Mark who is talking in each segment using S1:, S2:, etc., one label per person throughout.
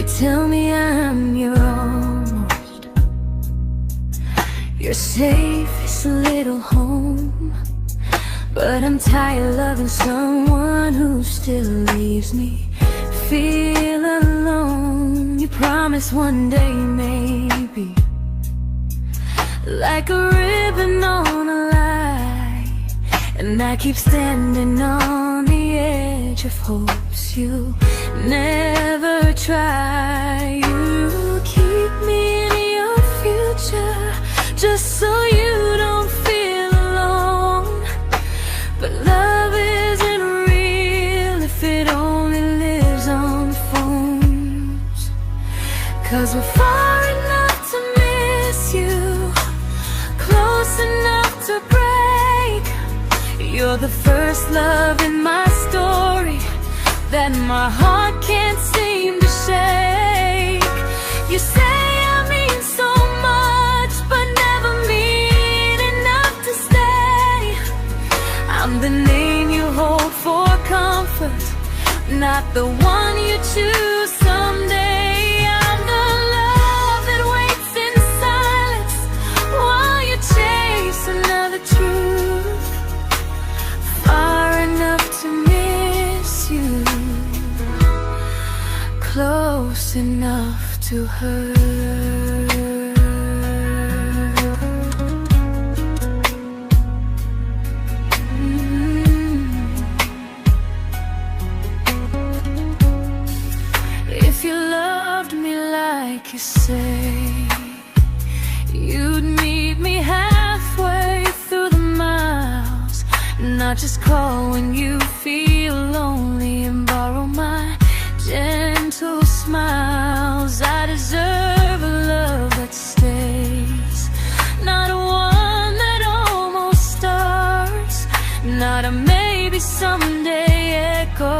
S1: tell me I'm your almost, your safest little home. But I'm tired loving someone who still leaves me feel alone. You promise one day maybe, like a ribbon on a line, and I keep standing on the edge of hopes you never try. You keep me in your future just so you don't feel alone. But love isn't real if it only lives on phones. 'Cause we're far enough to miss you, close enough to break. You're the first love in my story that my heart can't seem to shake. You say I mean so much, but never mean enough to stay. I'm the name you hold for comfort, not the one you choose someday. I'm the love that waits in silence while you chase another truth. Far enough to miss you, close enough to hurt. If you loved me like you say, you'd meet me halfway through the miles, not just call when you feel lonely and borrow my gentle smiles. I deserve a love that stays, not a one that almost starts, not a maybe someday echo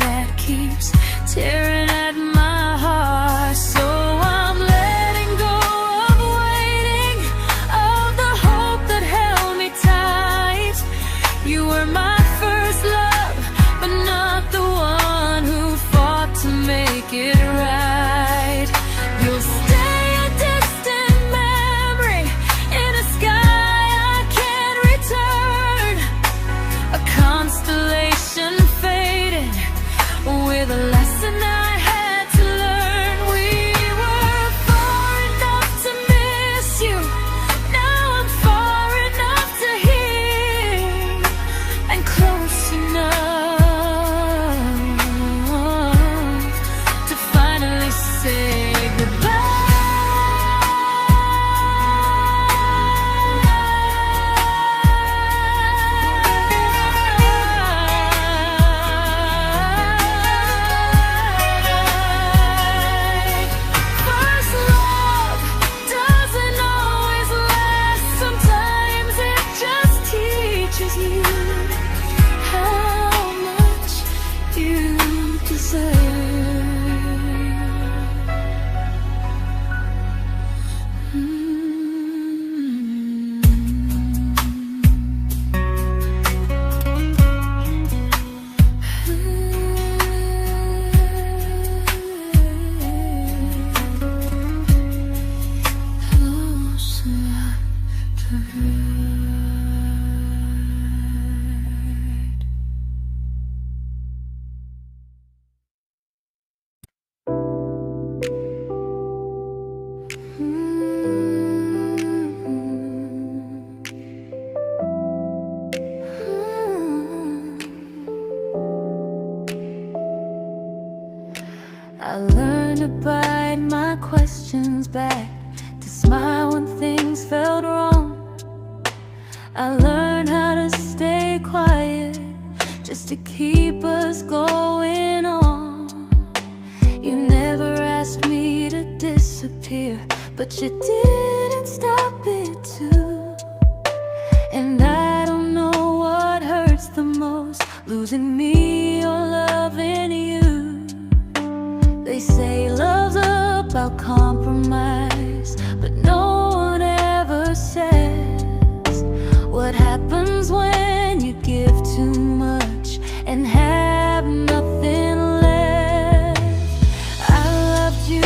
S1: that keeps tearing at my heart. So I'm letting go of waiting, of the hope that held me tight. You were my first love, but not the one who fought to make it right. You'll stay a distant memory in a sky I can't return, a constellation faded with a lesson I had to learn. We were far enough to miss you, now I'm far enough to hear, and close enough to finally say goodbye. First love doesn't always last, sometimes it just teaches you how much you deserve. Close enough to hurt. I learned to bite my questions back, to smile when things felt wrong. I learned how to stay quiet just to keep us going on. You never asked me to disappear, but you didn't stop it too. And I don't know what hurts the most, losing me or loving you. They say love's about compromise, but no one ever says what happens when you give too much and have nothing left. I loved you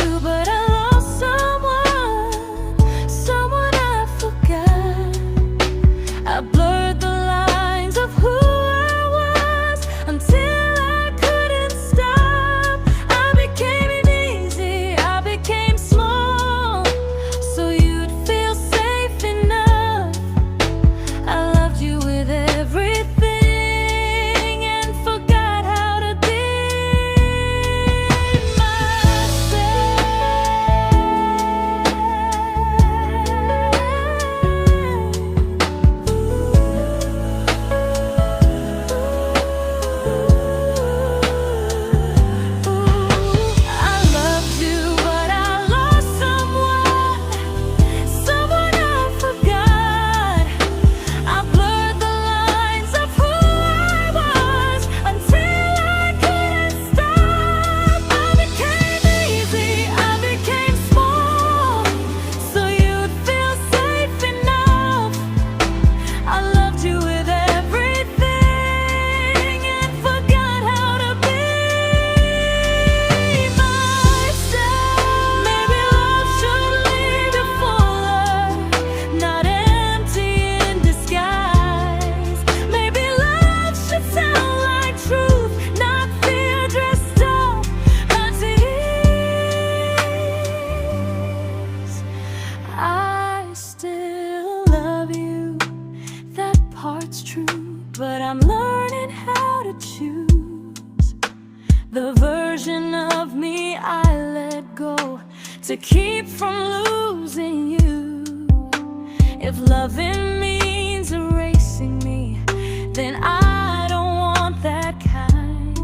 S1: to keep from losing you. If loving means erasing me, then I don't want that kind.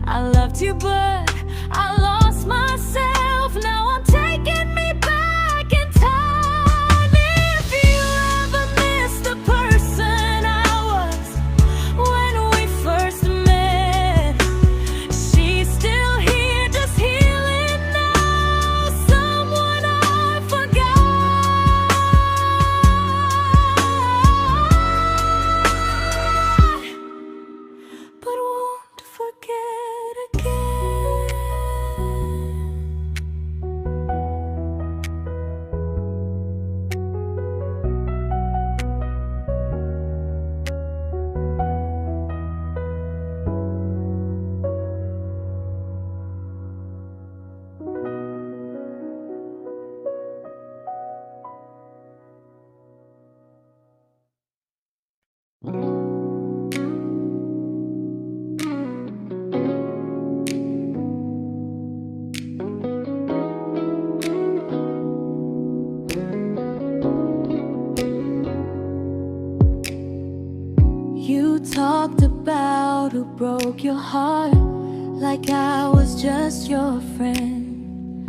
S1: I loved you, but I lost myself. Now I'm taking me back in time. If you ever miss the person I was when we first met, she's still here, just healing now. Someone I forgot, but won't forget again. You talked about who broke your heart, like I was just your friend.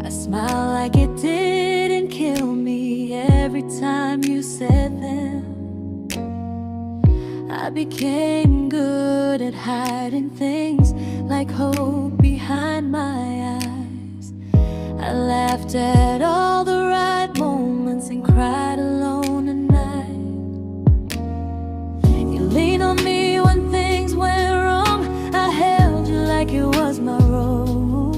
S1: I smiled like it didn't kill me every time you said them. I became good at hiding things like hope behind my eyes. I laughed at all the right moments and cried alone at night. You leaned on me when things went wrong. I held you like it was my role.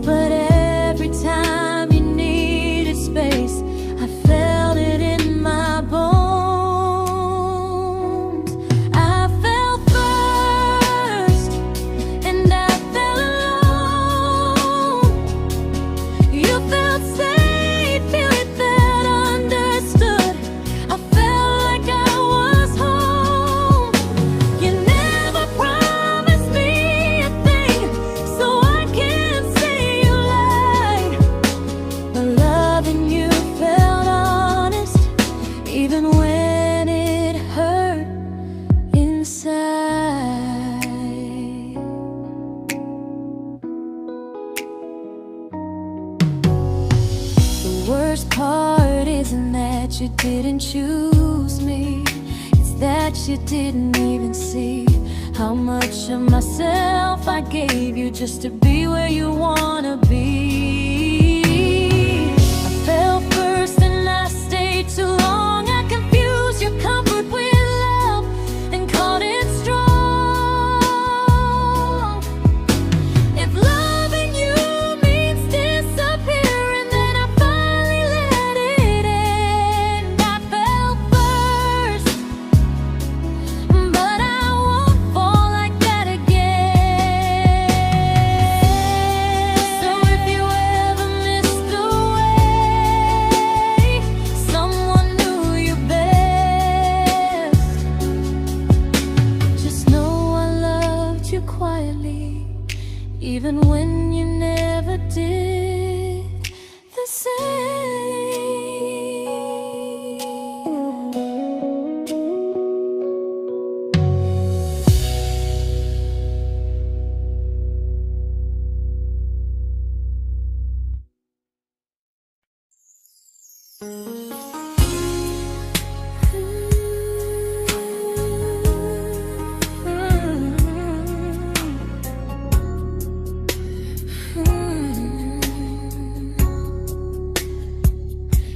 S1: But every time you needed space, I felt it in my bones. I fell first, and I fell alone. You felt safe, you felt understood. I felt like I was home. You never promised me a thing, so I can't say you lied. But loving you felt honest, even when it hurt inside. The worst part isn't that you didn't choose me, it's that you didn't even see how much of myself I gave you just to be where you wanna be. I fell first and I stayed too long. I confused your comfort with love and called it strong. If loving you means disappearing, then I finally let it end. I fell first, but I won't fall like that again. So if you ever missed the way someone knew you best, just know I loved you quietly, even when you never did the same.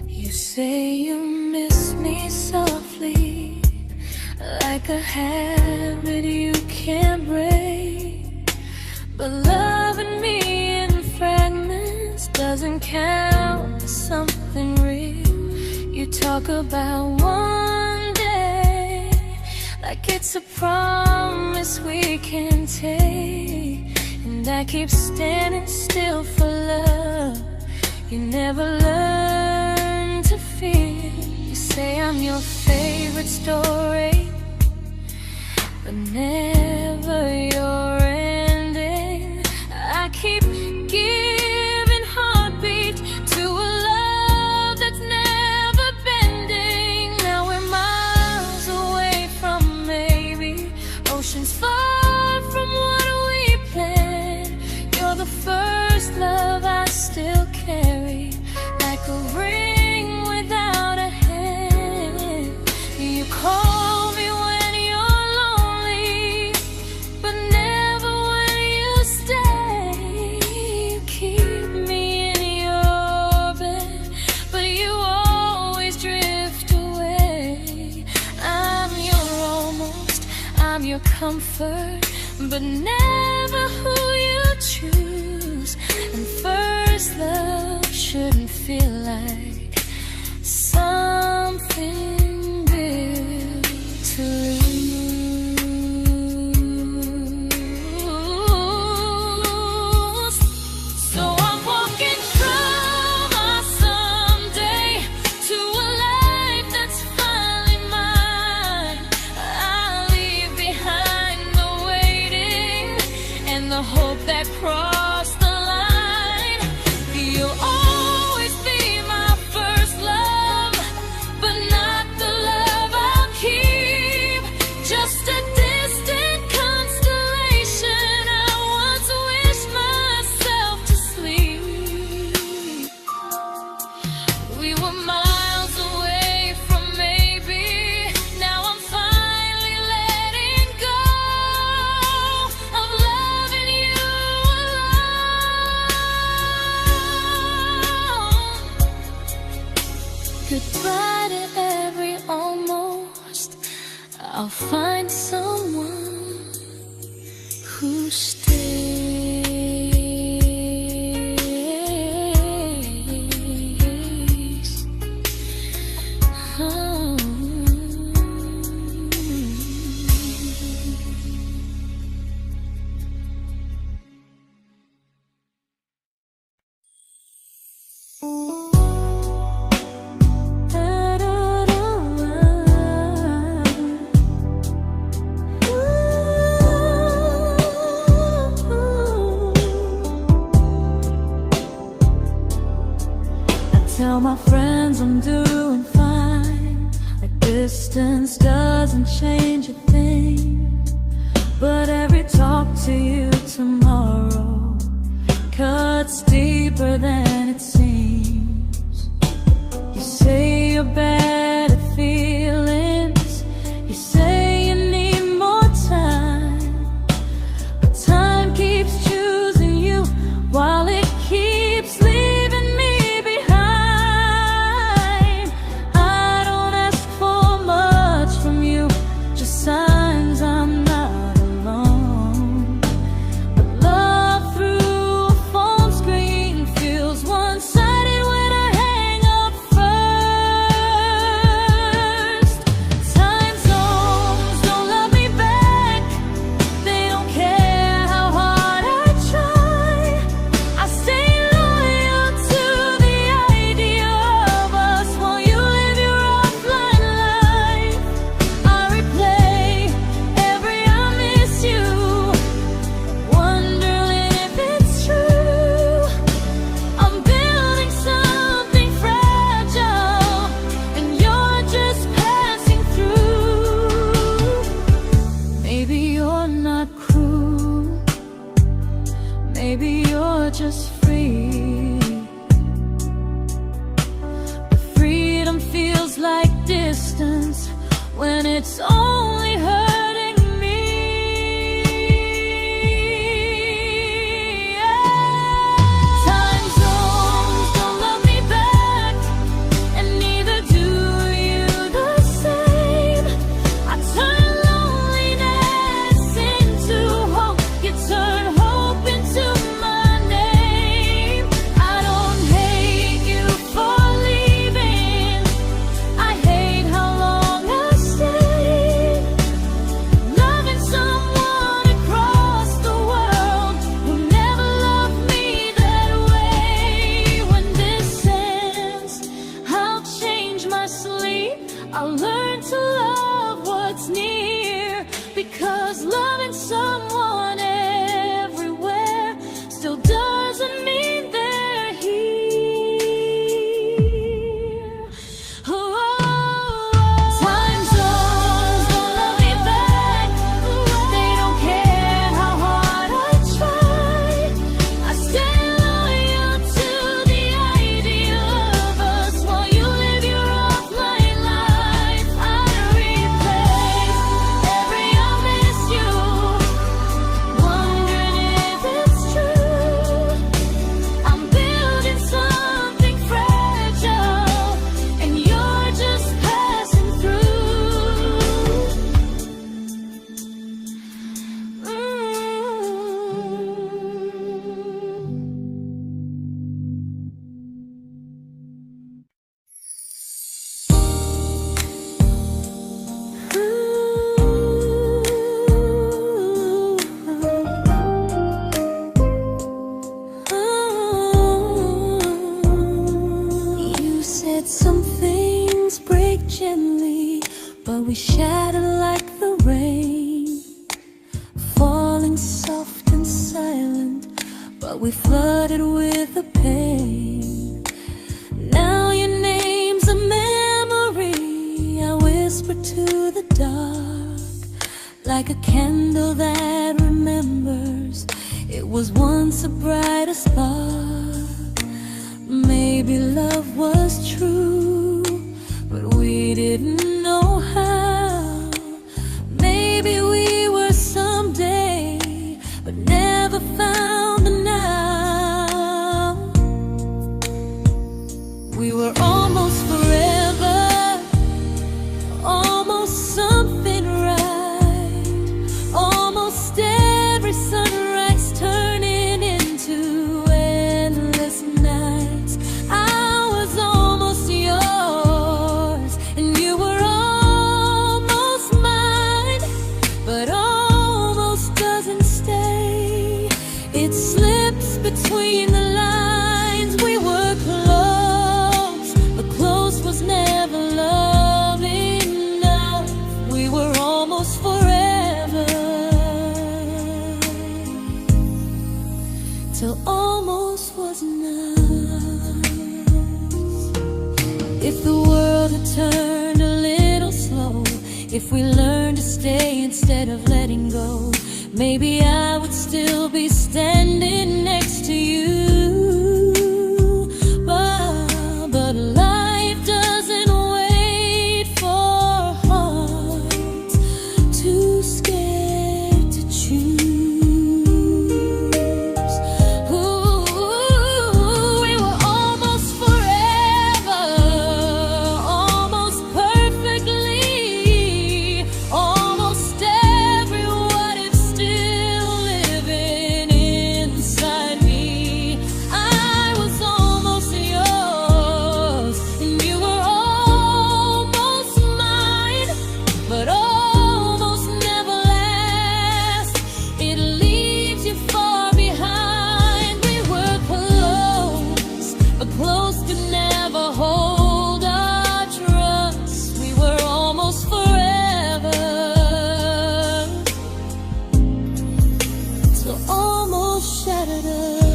S1: You say you miss me softly, like a habit you can't break. But loving me in fragments doesn't count as something real. You talk about one day like it's a promise we can take, and I keep standing still for love. You never learn to feel. You say I'm your favorite story, but never your ending. I keep giving heart a ring without a hand. You call me when you're lonely, but never when you stay. You keep me in your bed, but you always drift away. I'm your almost, I'm your comfort, but never who you choose. And first love shouldn't feel like something built to lose. So I'm walking from our someday to a life that's finally mine. I'll leave behind the waiting and the hope that crossed the line. You'll always be my first love, but not the love I'll keep. Just a distant constellation I once wished myself to sleep. We were miles away from maybe. Now I'm finally letting go of loving you alone. Goodbye to every almost. I'll find someone who stays. Oh. Tell my friends I'm doing fine, like distance doesn't change a thing. But every talk to you tomorrow cuts deeper than it seems. You say you're bad at feelings, you say you need more time, but time keeps choosing you while it keeps leaving me behind. I don't ask for much from you, just signs I'm not alone. But love through a phone screen feels one-sided when I hang up first. Time zones don't love me back, they don't care how hard I try. I stay loyal to the idea of us while you live your offline life. I replay every I miss you, wondering if it's true. I'm building something fragile, and you're just passing through. Maybe you're not cruel, maybe you're just free. But freedom feels like distance when it's only hurting me. Time zones don't love me back, and neither do you the same. I turn loneliness into hope, you turn hope into my name. I don't hate you for leaving, I hate how long I stayed. we shattered like the rain, falling soft and silent, but we flooded with the pain. Now your name's a memory I whisper to the dark, like a candle that remembers it was once a brighter spark. Maybe love was true, but we didn't know how. Maybe we were someday, but never found the now. We were almost forever, almost something right, almost every sunrise turning into endless nights. I was almost yours, and you were almost mine, but almost doesn't stay. It slips between the lines. We were close, but close was never love enough. We were almost forever, till almost was enough. If the world had turned a little slow, if we learned to stay instead of letting go, maybe I would still be standing next to you. But life doesn't wait for hearts too scared to choose. Ooh, we were almost forever, almost perfectly, almost every what if still living inside me. I was almost yours, and you were almost mine, but almost never lasts. It leaves you far behind. We were close, but close could never hold our trust. We were almost forever, till almost shattered us.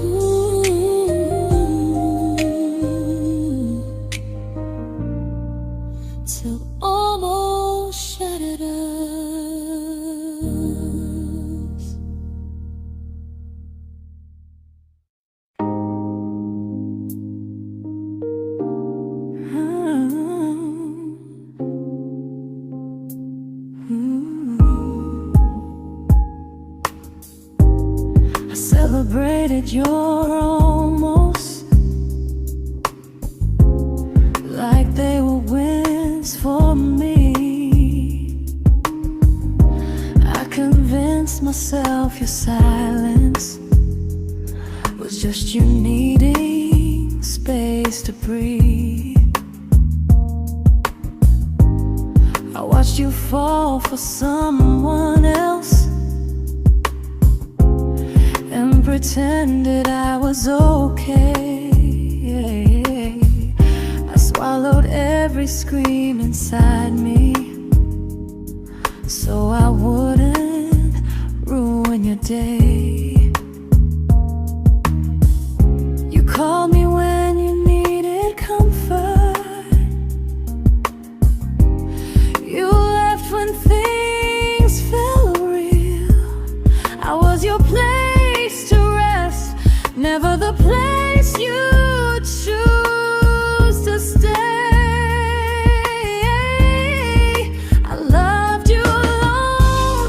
S1: Ooh, till almost shattered us. I celebrated your almost like they were wins for me. I convinced myself your silence was just you needing space to breathe. I watched you fall for someone else and pretended I was okay. I swallowed every scream inside me so I wouldn't ruin your day. You called me when you needed comfort. You left when things felt real. I was your place to rest, never the place you choose to stay. I loved you long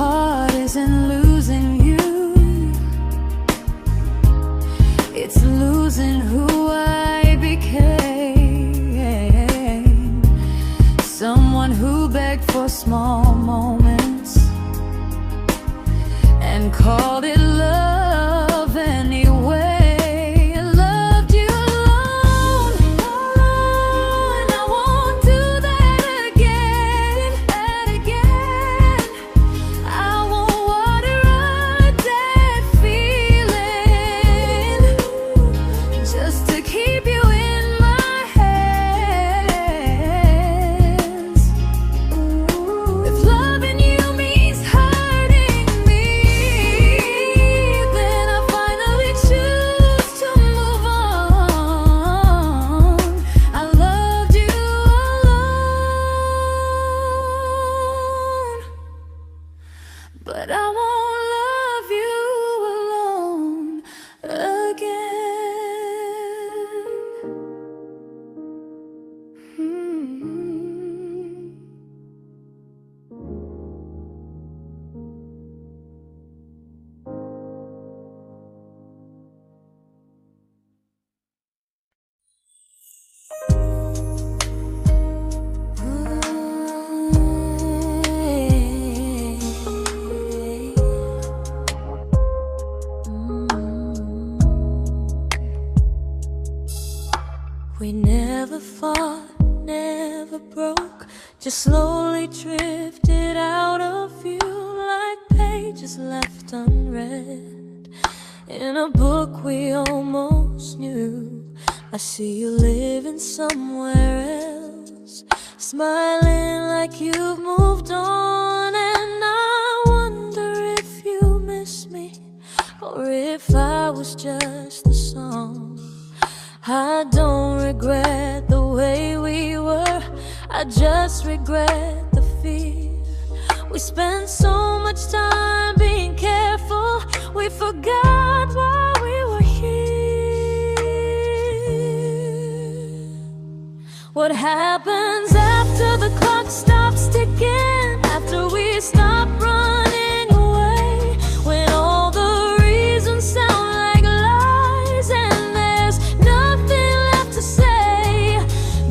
S1: heart isn't losing you, it's losing who I became. Someone who begged for small moments and called it love anyway. Loved you alone, alone. I won't do that again, I won't water a dead feeling just to keep you in my hands. If loving you means hurting me, then I finally choose to move on. I loved you alone, but I won't love you alone again. We never fought, never broke, just slowly drifted out of view like pages left unread in a book we almost knew. I see you living somewhere else, smiling like you've moved on, and I wonder if you miss me or if I was just the song. I don't regret the way we were, I just regret the fear. We spent so much time being careful, we forgot why we were here. What happens after the clock stops ticking, after we stop running away, when all the reasons sound like lies and there's nothing left to say?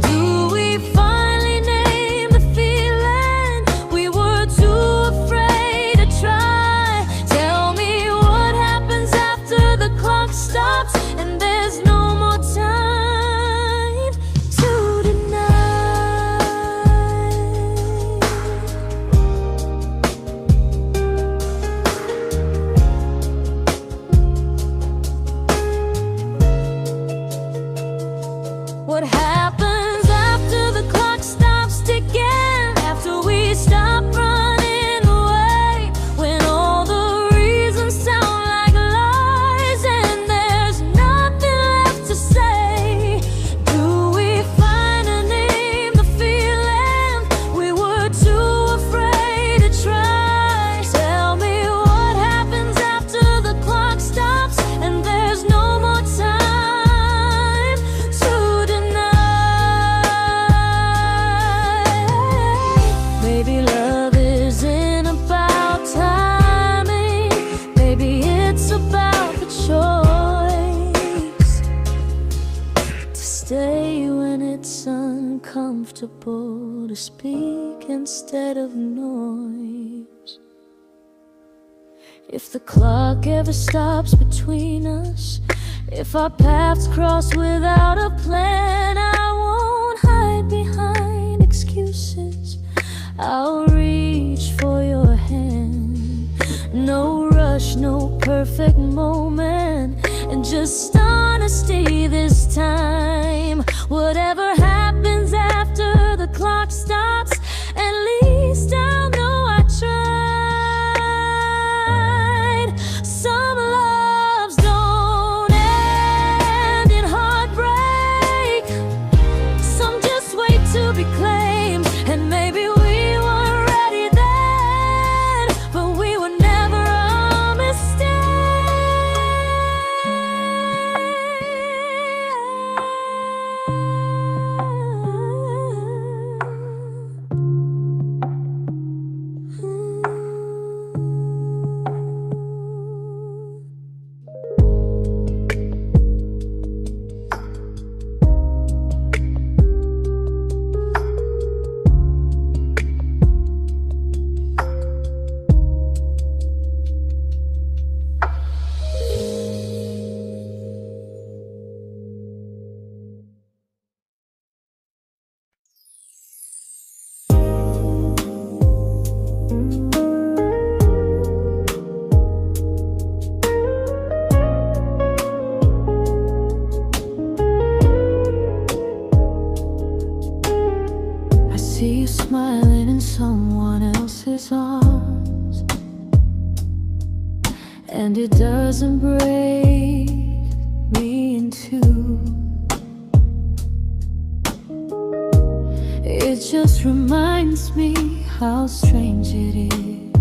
S1: Do we finally name the feeling we were too afraid to try? Tell me what happens after the clock stops and there's no more time to deny. What happens after the clock stops ticking, after we stop running away, when all the reasons sound like lies and there's nothing left to say? Do we finally name the feeling we were too afraid to try? Tell me what happens after the clock stops and there's no more time to deny. Maybe love isn't about timing, maybe it's about the choice to stay when it's uncomfortable, to speak instead of noise. If the clock ever stops between us, if our paths cross without a plan, I won't hide behind excuses, I'll reach for your hand. No rush, no perfect moment, and just honesty this time. Whatever happens after the clock stops, at least I'll know I tried. Some loves don't end in heartbreak, some just wait to be claimed, and maybe we weren't ready then, but we were never a mistake. and it doesn't break me in two. It just reminds me how strange it is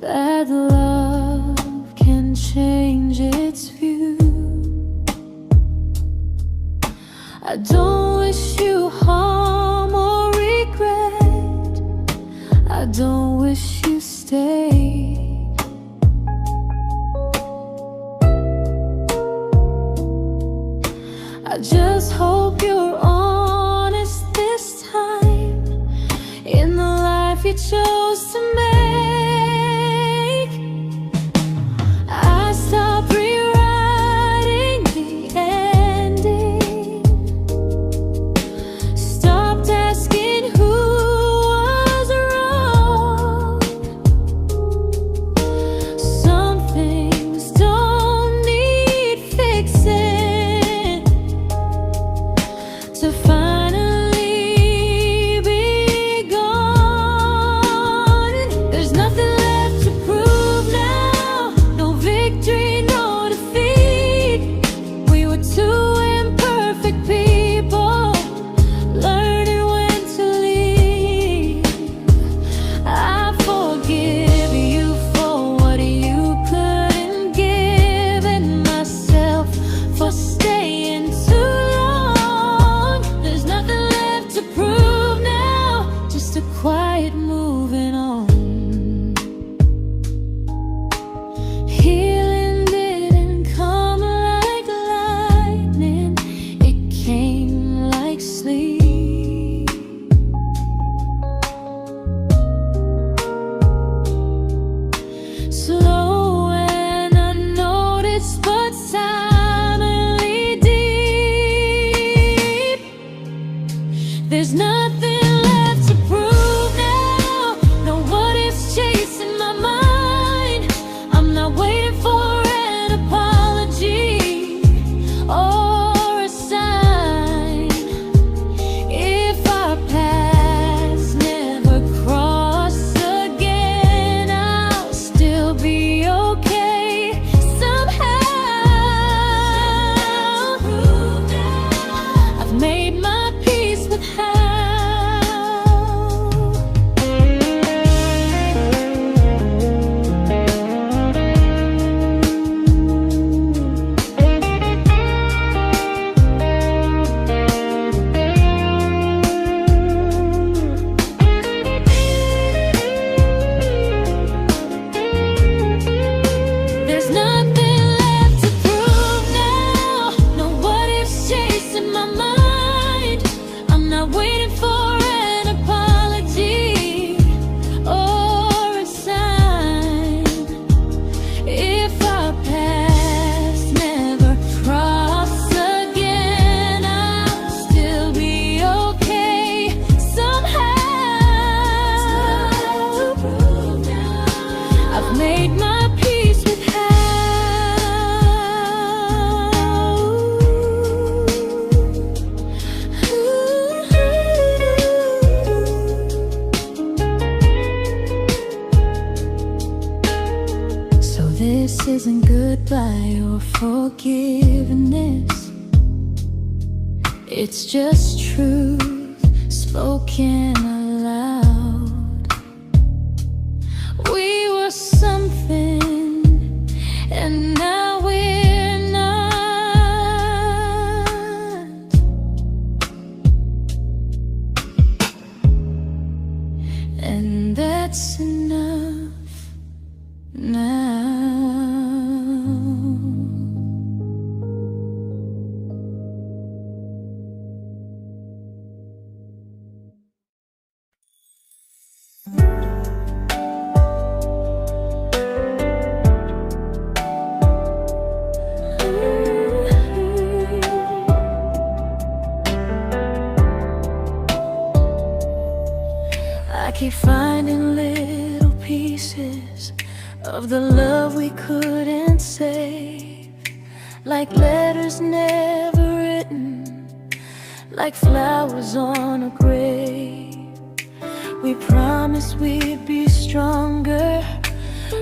S1: that love can change its view. I don't wish you harm or regret. I don't wish you stayed. I just hope you're honest this time in the life you chose to make. I stopped rewriting the ending, stopped asking who was wrong. Some things don't need fixing to finally be gone. There's nothing left to prove now, no victory, no defeat. We were two imperfect people, learning when to leave. I forgive you for what you couldn't give, and myself for staying too long. There's nothing left to prove now, just a quiet moving on. Healing didn't come like lightning, it came like sleep. Slow and unnoticed, but silently deep. There's nothing left to prove now, no what ifs chasing my mind. I'm not waiting for an apology or a sign. If our paths never cross again, I'll still be okay somehow. I've made my peace with how. There's nothing left to prove now, no what ifs chasing my mind. I'm not waiting for an apology or a sign. If our paths never cross again, I'll still be okay somehow. I've made my peace with how. So this isn't goodbye or forgiveness, it's just truth spoken aloud. We were something, and now we're not. And that's enough now. I keep finding little pieces of the love we couldn't save, like letters never written, like flowers on a grave. We promised we'd be stronger,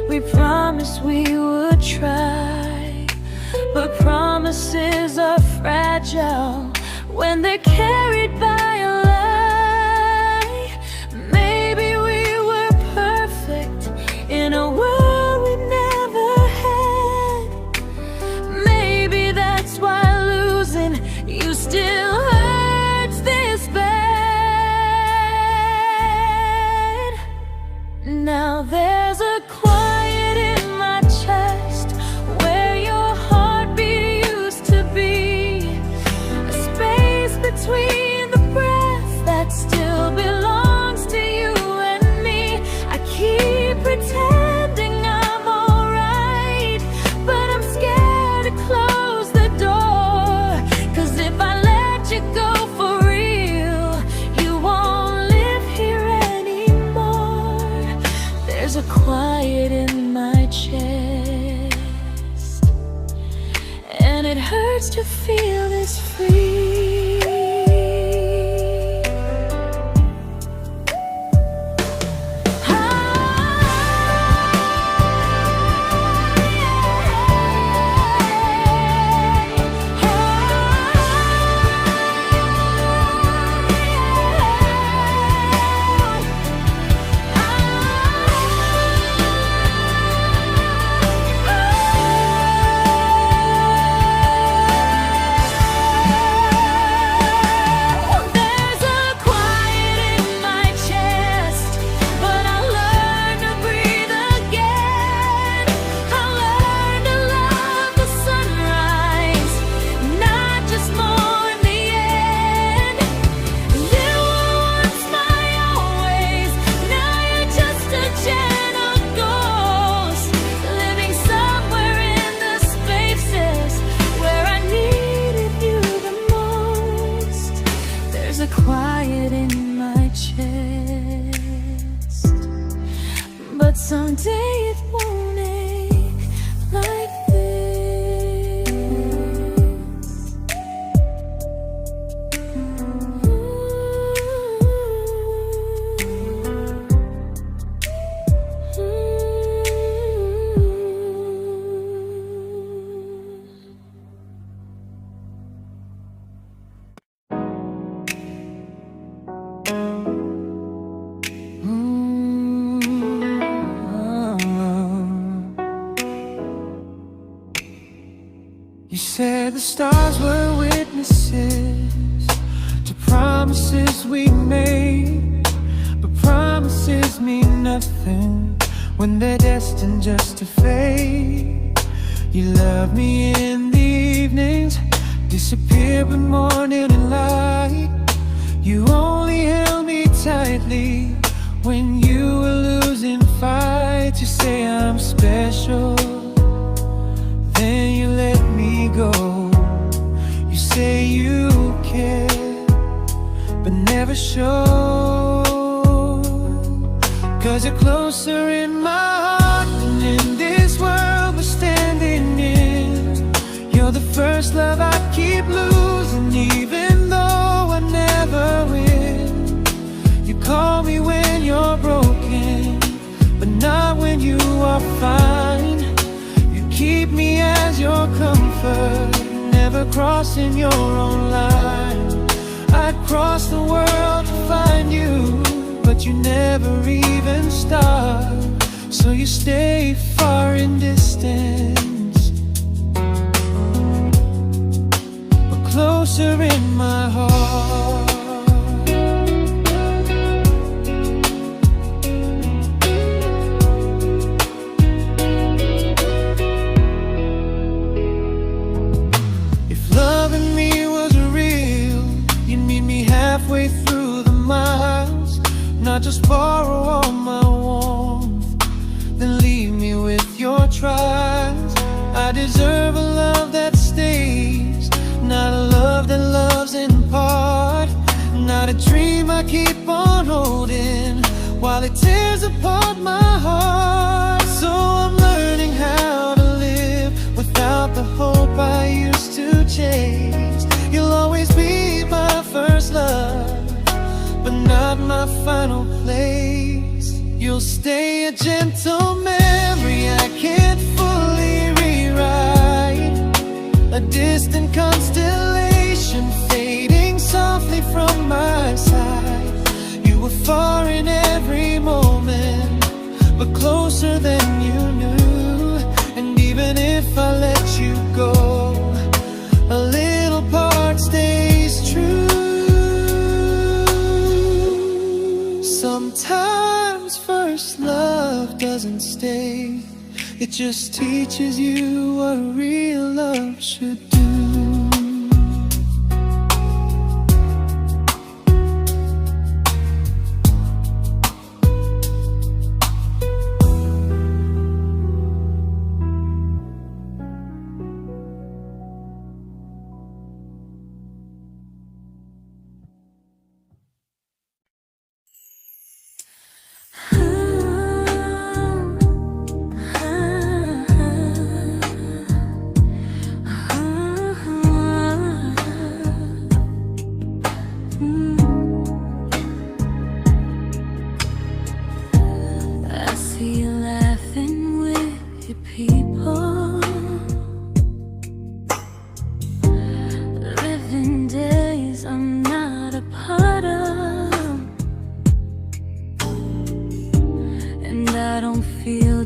S1: We promised we would try, but promises are fragile when they're carried by a lie. Maybe we were perfect in a world we never had. Maybe that's why losing you still hurts this bad. Now there's a quiet in my chest where your heartbeat used to be, a space between the breath that still belongs to you and me. I keep pretending I'm alright, but I'm scared to close the door, 'cause if I let you go for real, you won't live here anymore. There's a quiet in my chest, and it hurts to feel this free. Quiet in my chest, but someday it won't ache like this.
S2: You said the stars were witnesses to promises we made, but promises mean nothing when they're destined just to fade. You love me in the evenings, disappear when morning and light. You only held me tightly when you were losing fights. You say I'm special, then you let me go. You say you care, but never show, 'cause you're closer in my heart than in this world we're standing in. You're the first love I keep losing, even though I never win. You call me when you're broken, but not when you are fine. Keep me as your comfort, never crossing your own line. I'd cross the world to find you, but you never even start. So you stay far in distance, but closer in my heart. Halfway through the miles, not just borrow all my warmth, then leave me with your trials. I deserve a love that stays, not a love that loves in part, not a dream I keep on holding while it tears apart my heart. So I'm learning how to live without the hope I used to chase. You'll always be my first love, but not my final place. You'll stay a gentle memory mistake. It just teaches you what real love should do.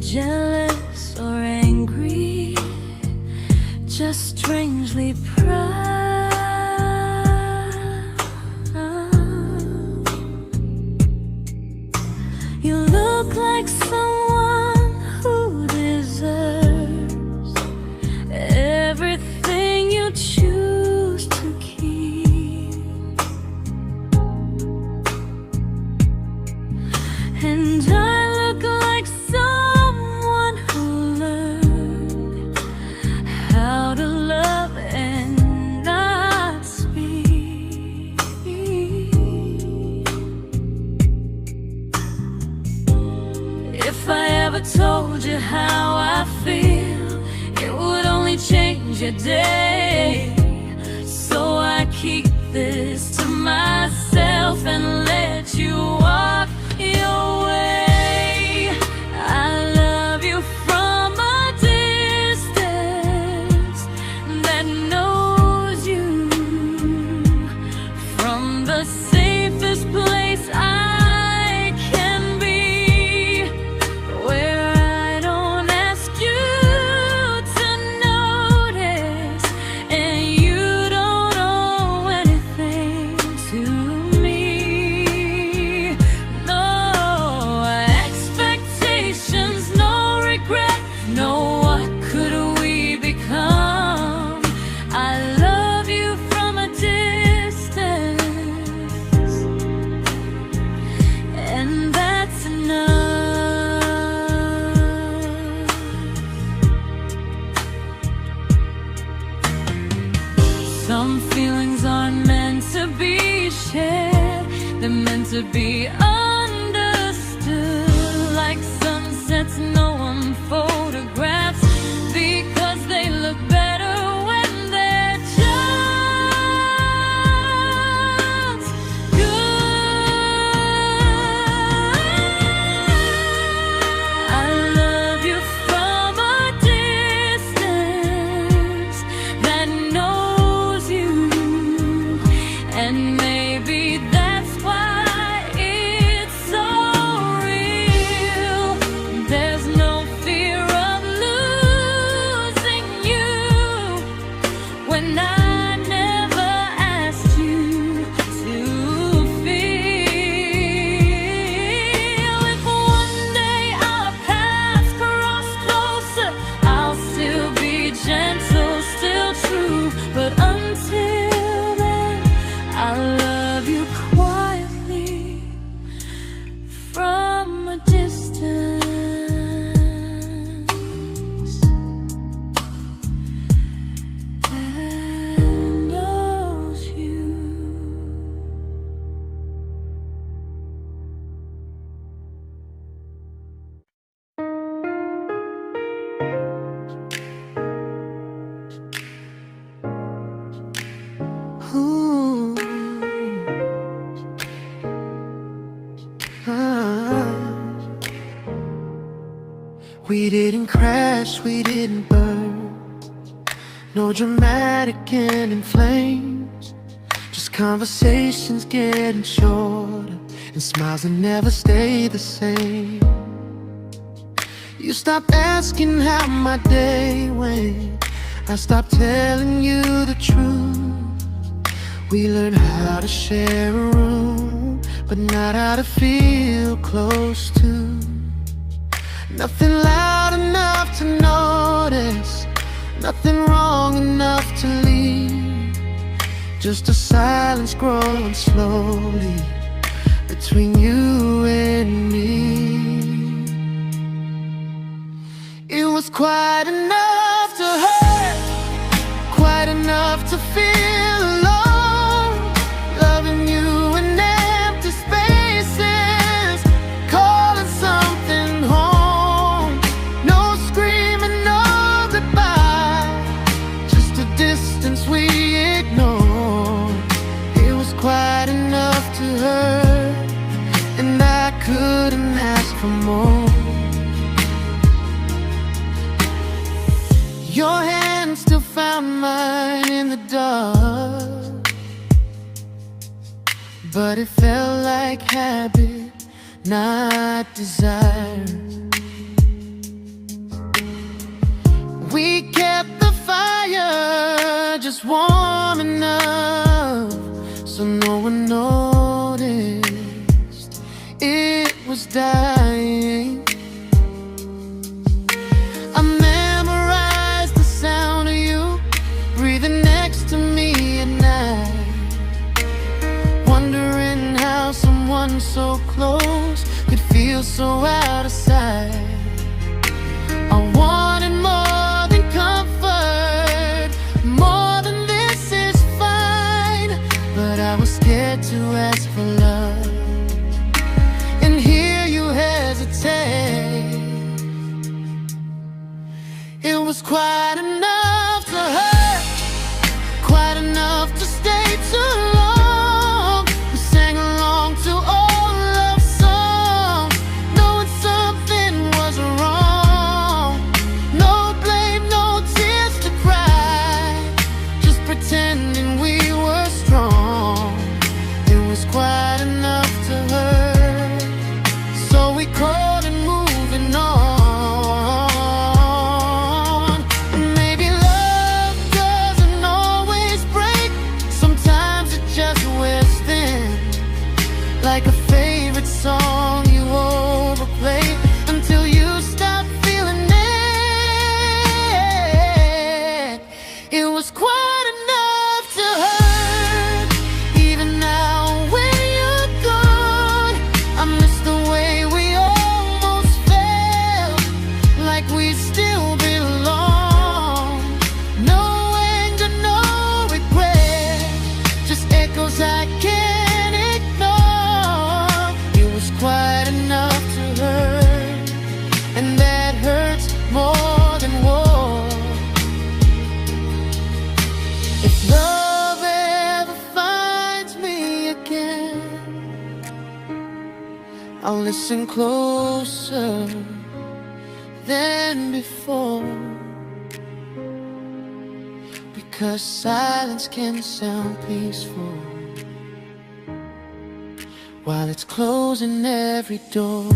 S1: Jealous or angry, just strangely proud. You look like someone who deserves everything you choose to keep, and I look like someone who learned how to love and not speak. If I ever told you how I feel, it would only change your day. So I keep this to myself and let you walk your way. I love you from a distance that knows you, from the safest place I can be, where I don't ask you to notice and you don't owe anything to me. No expectations, no regret, no what could we become. I love you from a distance, and that's enough. Some feelings aren't meant to be shared, they're meant to be understood, like sunsets no one photographs, because they look better when they're just good. I love you from a distance that knows you, and maybe that's why it's so real. There's no fear of losing you when I never asked you to feel. If one day our paths cross closer, I'll still be gentle, still true, but until then, I love you quietly from a distance that knows you.
S2: Ooh. Ah. We didn't crash, we didn't burn, no dramatic end in flames, just conversations getting shorter and smiles that never stay the same. You stopped asking how my day went, I stopped telling you the truth. We learned how to share a room, but not how to feel close to. Nothing loud enough to notice, nothing wrong enough to leave. Just a silence growing slowly between you and me. It was quite enough to hurt, quite enough to feel alone. Loving you in empty spaces, calling something home. No screaming, no goodbye, just a distance we ignored. It was quite enough to hurt, and I couldn't ask for more. Your hand still found mine in the dark, but it felt like habit, not desire. We kept the fire just warm enough so no one noticed it was dying. I memorized the sound of you breathing next to me at night, wondering how someone so close could feel so out of sight. I wanted more than comfort, more than this is fine, but I was scared to ask for love and hear you hesitate. It was quite enough to hurt, quite enough to stay too long. We sang along to old love songs, knowing something was wrong. No blame, no tears to cry, just pretending we were strong. It was quite enough to hurt, so we called and moving on. Maybe love doesn't always break, sometimes it just wears thin, like a favorite song you overplay until you stop feeling it. It was quite enough to hurt, even now when you're gone. I miss the way we almost felt, like we still belong. No anger, no regret, just echoes I can't ignore. It was quite enough to hurt, and that hurts more than war. If love ever finds me again, I'll listen closer than before, because silence can sound peaceful while it's closing every door.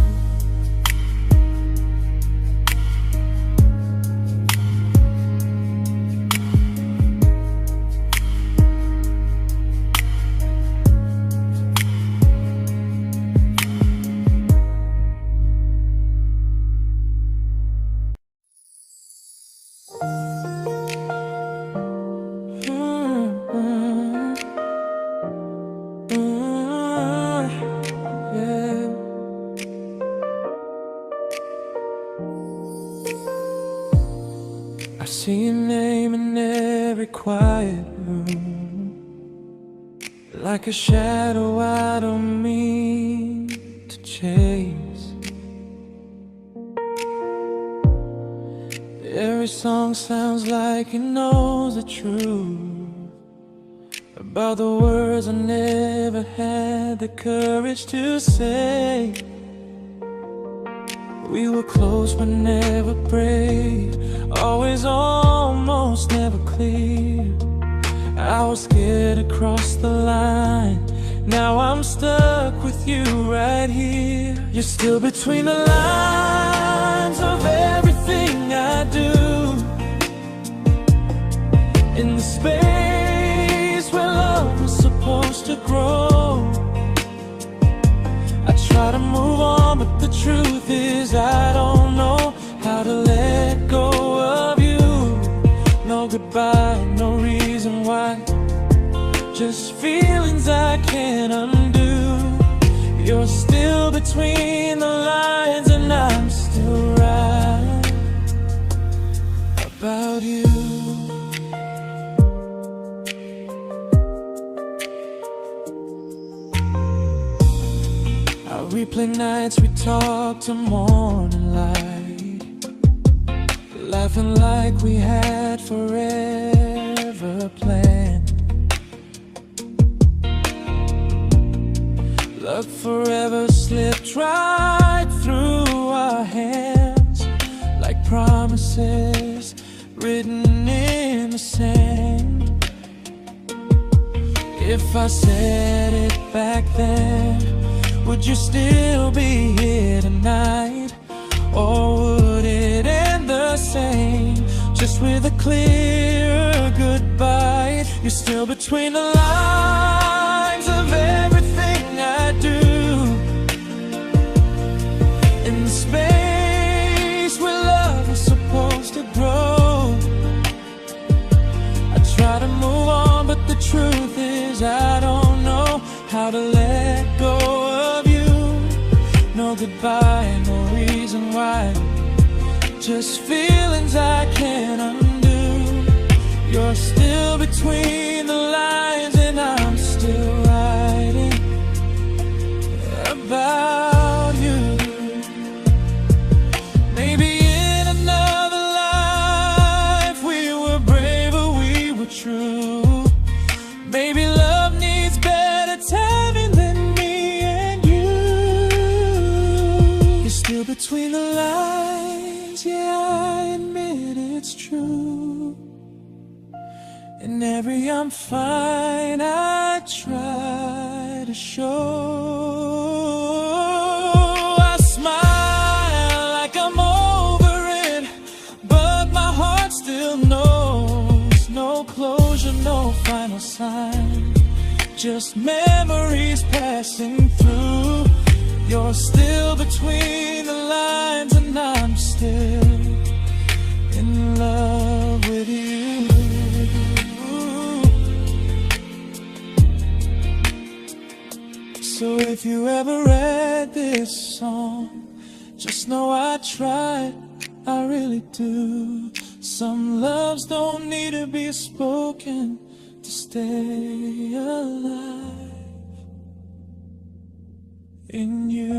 S2: I see your name in every quiet room, like a shadow I don't mean to chase. Every song sounds like it knows the truth about the words I never had the courage to say. We were close but never brave, always almost never clear. I was scared to cross the line, now I'm stuck with you right here. You're still between the lines of everything I do, in the space where love was supposed to grow. I try to move on, but the truth is I don't know between the lines, and I'm still right about you. I replay nights we talk to morning light, laughing like we had forever planned. Love forever slipped right through our hands, like promises written in the sand. If I said it back then, would you still be here tonight? Or would it end the same, just with a clear goodbye? You're still between the lines of everything I do, in the space where love was supposed to grow. I try to move on, but the truth is I don't know how to let go of you. No goodbye, no reason why, just feelings I can't undo. You're still between the lines, and I'm still writing about you. Maybe in another life we were braver, we were true. Maybe love needs better timing than me and you. You're still between the lines, yeah, I admit it's true. In every I'm fine I try to show. I smile like I'm over it, but my heart still knows. No closure, no final sign, just memories passing through. You're still between the lines, and I'm still in love with you. So if you ever read this song, just know I tried, I really do. Some loves don't need to be spoken to stay alive in you.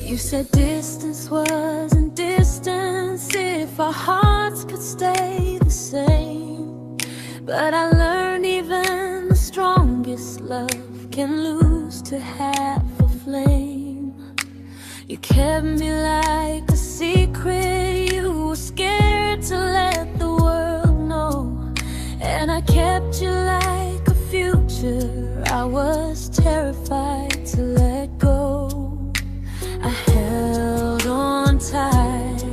S1: You said distance wasn't distance if our hearts could stay the same. But I learned even the strongest love can lose to half a flame. You kept me like a secret, you were scared to let the world know. And I kept you like a future, I was terrified to let go. I held on tight,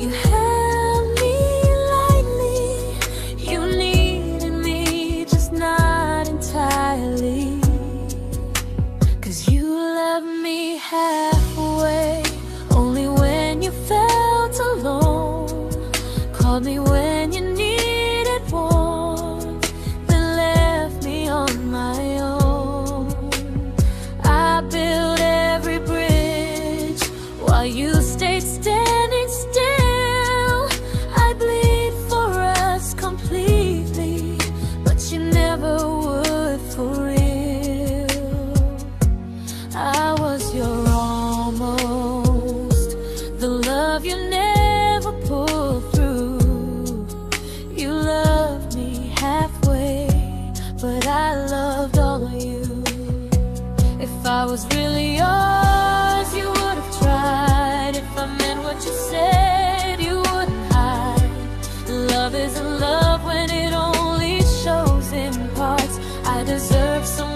S1: you held me lightly. You needed me, just not entirely. 'Cause you loved me halfway, only when you felt alone. Called me when you needed warmth, then left me on my own. I built every bridge while you stayed standing still. I bleed for us completely, but you never would for real. I was your almost, the love you never pulled through. You loved me halfway, but I loved all of you. If I was really yours, you would have tried. If I meant what you said, you wouldn't hide. Love isn't love when it only shows in parts. I deserve someone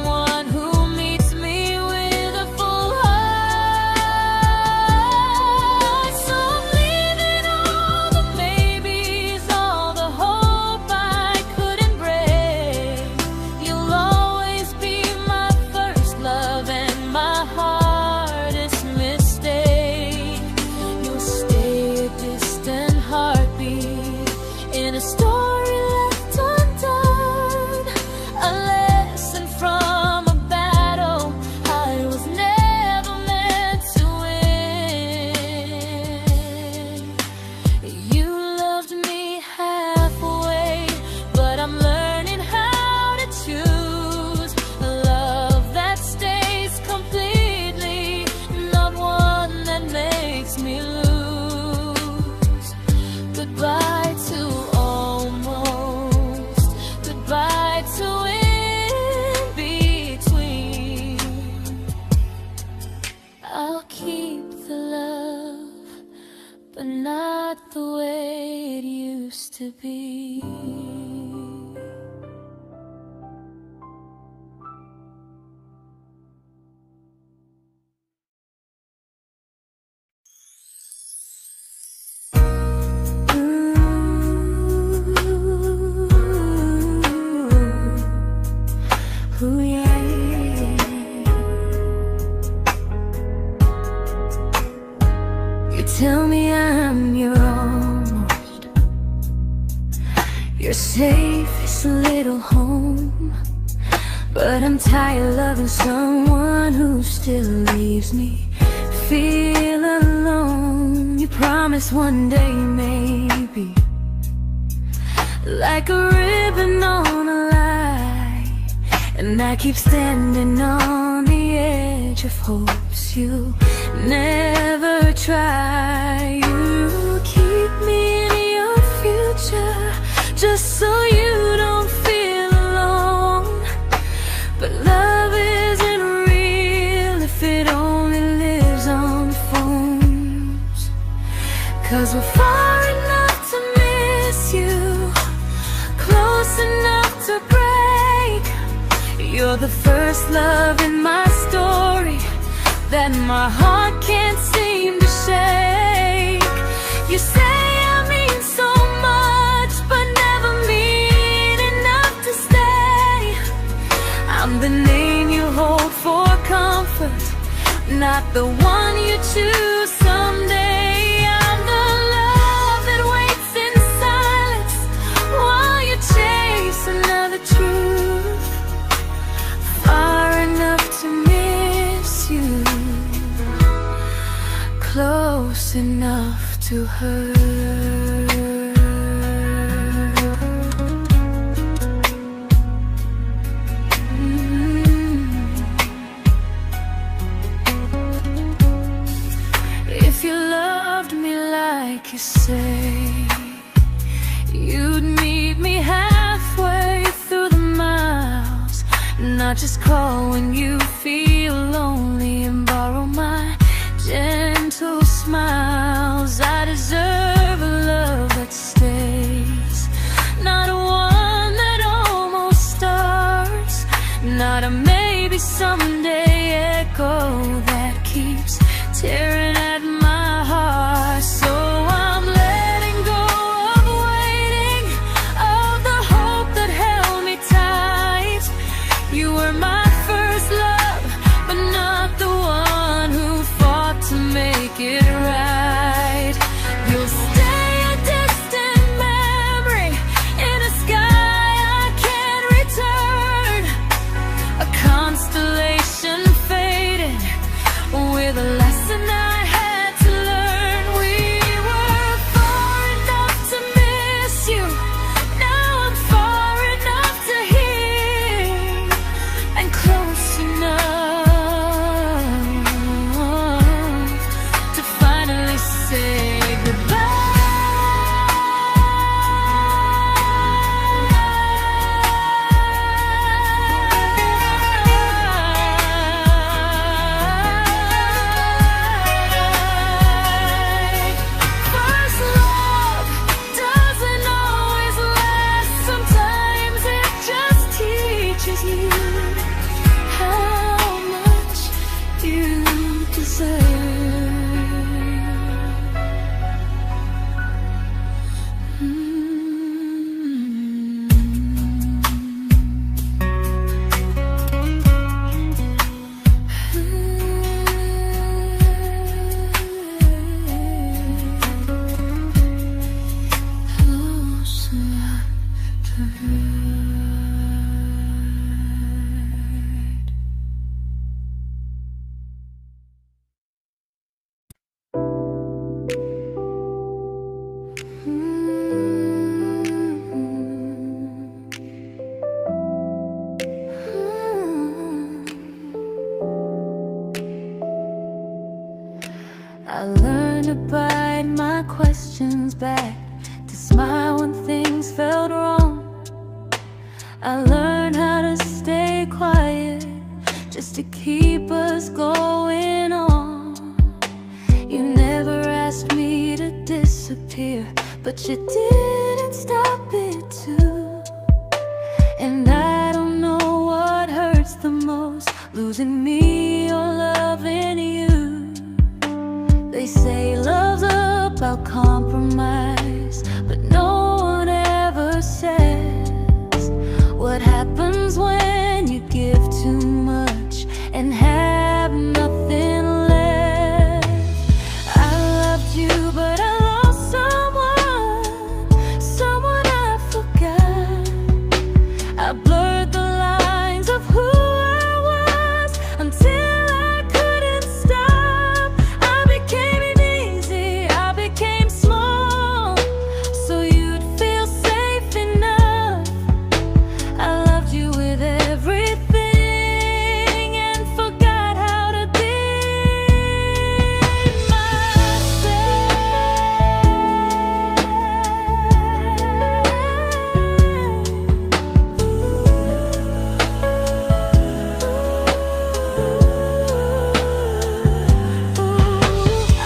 S1: but not the way it used to be. Ooh, yeah, yeah. You tell me I'm your almost, your safest little home, but I'm tired loving someone who still leaves me feel alone. You promise one day maybe, like a ribbon on a line, and I keep standing on the edge of hopes you never try. You keep me in your future just so you don't feel alone. But love isn't real if it only lives on phones. 'Cause we're far enough to miss you, close enough to break. You're the first love in my story that my heart can't seem to shake. You say I mean so much, but never mean enough to stay. I'm the name you hold for comfort, not the one you choose someday. I'm the love that waits in silence while you chase another truth. Far enough to miss you, close enough to hurt. If you loved me like you say, you'd meet me halfway through the miles, not just call when you feel lonely and borrow my gentle smiles. I deserve a love that stays, not a one that almost starts, not a maybe someday echo that keeps tearing at my heart. So I'm letting go of waiting, of the hope that held me tight. You were my first love, but not the one who fought to make it right. You'll stay a distant memory in a sky I can't return, a constellation fading with a lesson I had to learn. We were far enough to miss you, now I'm far enough to hear, and close enough to finally say goodbye. First love doesn't always last, sometimes it just teaches you how much you deserve. Close enough to hurt. I learned to bite my questions back, to smile when things felt wrong. I learned how to stay quiet just to keep us going on. You never asked me to disappear, but you didn't stop it too. And I don't know what hurts the most, losing me or loving you. They say love's about compromise, but no one ever says what happens when you give too much and have nothing left. I loved you, but I lost someone I forgot. I blurred the lines of who I was until I couldn't stop. I became easy, I became small, so you'd feel safe enough. I loved you with everything and forgot how to be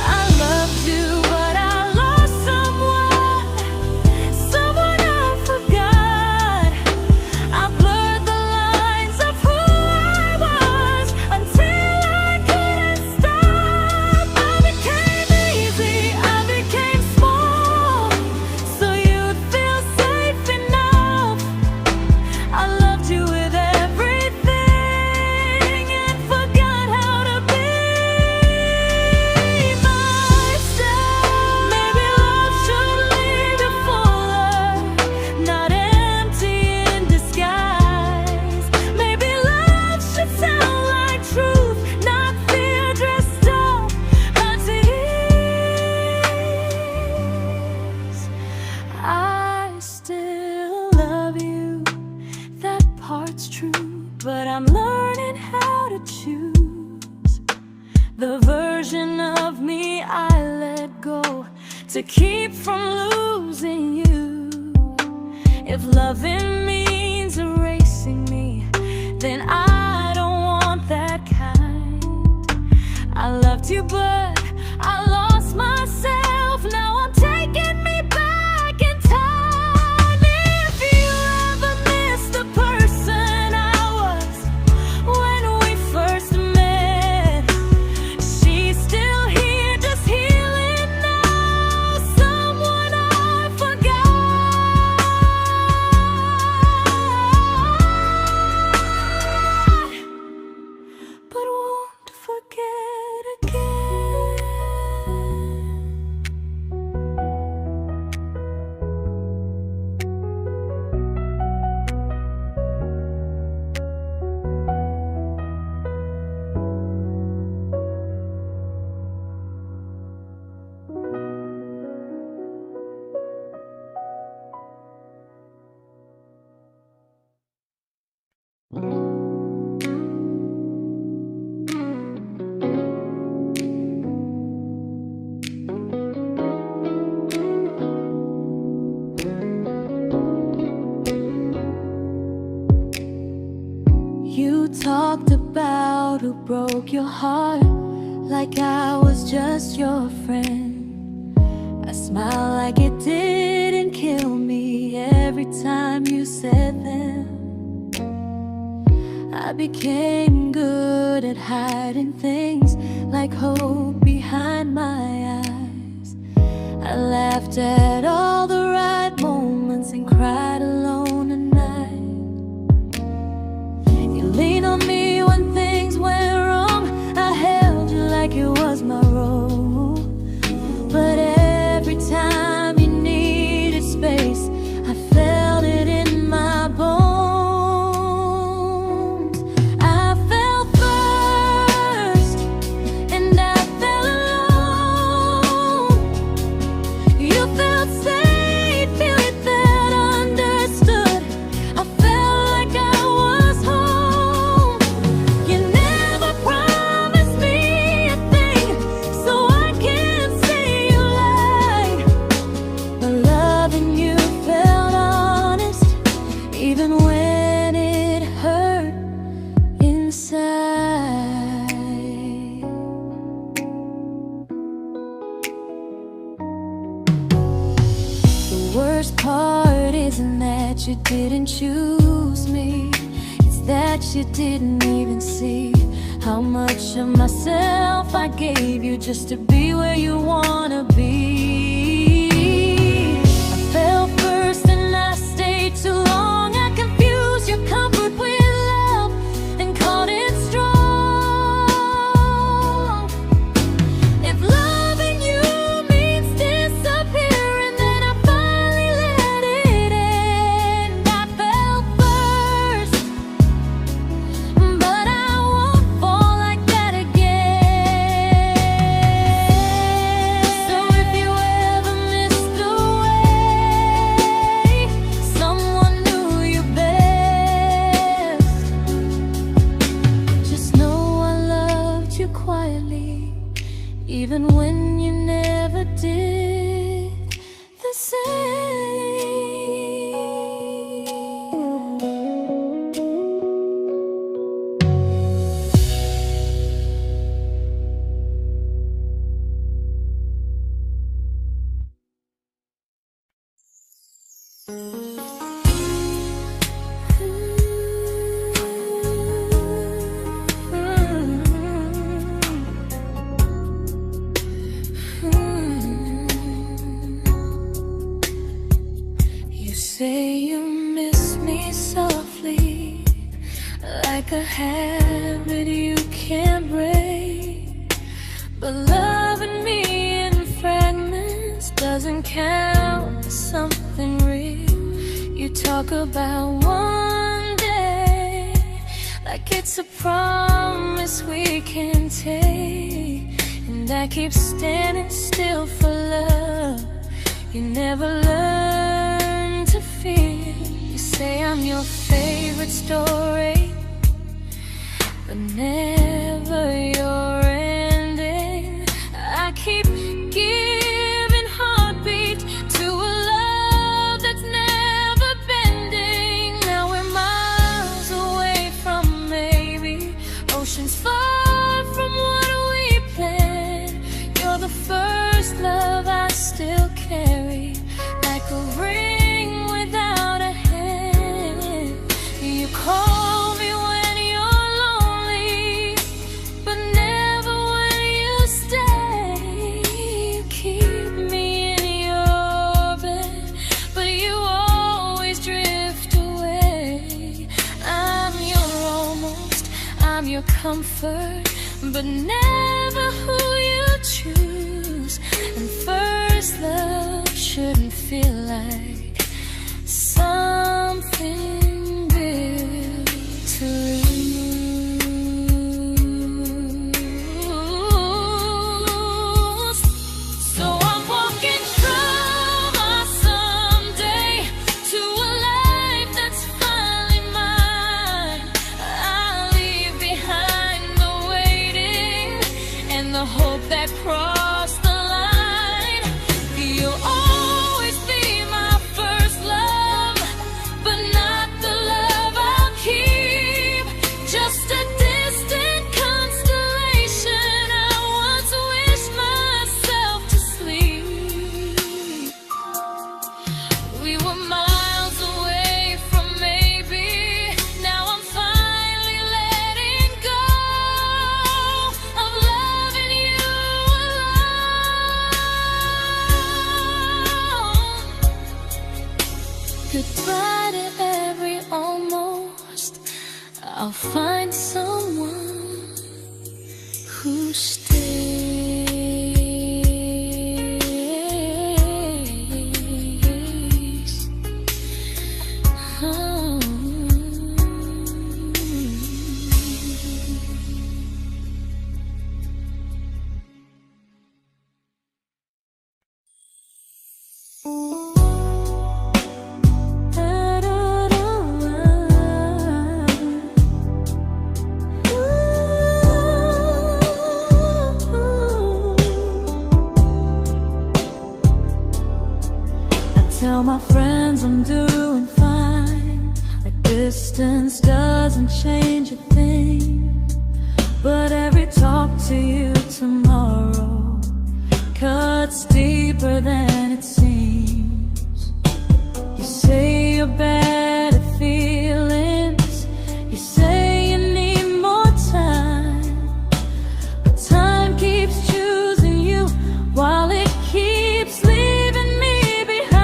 S1: I loved you, but I lost someone I forgot. I blurred the lines of who I was until I couldn't stop. I became easy, I became small, so you'd feel safe enough. I loved you with everything and forgot how to be myself. Maybe love should leave you fuller, not empty in disguise. Maybe love should sound like truth, not fear dressed up as ease. I still love you, that part's true, but I'm learning how to choose the version of me I let go to keep from losing you. If loving means erasing me, then I don't want that kind. I loved you, but I lost myself. Now I'm taking me back in time. If you ever miss the person I was when we first met, she's still here, just healing now. Someone I forgot, but won't forget again. You talked about who broke your heart, like I was just your friend. I smile like it didn't kill me every time you said them. I became good at hiding things like hope behind my eyes. I laughed at all the right moments and cried alone at night. You leaned on me when things went wrong. I held you like it was my role. But every time you needed space, I felt it in my bones. I fell first, and I fell alone. You felt safe. worst part isn't that you didn't choose me, it's that you didn't even see how much of myself I gave you just to be where you wanna be. I fell first and I stayed too long. I confused your comfort with love and called it strong. If loving you means disappearing, then I finally let it end. I fell first, but I won't fall like that again. So if you ever missed the way someone knew you best, just know I loved you quietly, even when you never did the same. You say you miss me softly, like a habit you can't break. But loving me in fragments doesn't count as something real. You talk about one day like it's a promise we can take, and I keep standing still for love. You never learn to feel. You say I'm your favorite story, but never your ending. I keep giving heartbeat to a love that's never bending. Now we're miles away from maybe oceans far from what we planned. You're the first love I still carry, like a ring without a hand. You call me when you're lonely, but never when you stay. You keep me in your bed, but you always drift away. I'm your almost, I'm your comfort, but never who you choose. And first love shouldn't feel like something built to lose. So I'm walking through my someday to a life that's finally mine. I'll leave behind the waiting and the hope that crossed the line. You'll always be my first love, but not the love I'll keep. Just a distant constellation I once wished myself to sleep. We were miles away from maybe. Now I'm finally letting go of loving you alone. Goodbye to every almost. I'll find someone who stays. Oh. Tell my friends I'm doing fine, like distance doesn't change a thing. But every talk to you tomorrow cuts deeper than it seems. your better feelings. You say you need more time, but time keeps choosing you while it keeps leaving me behind.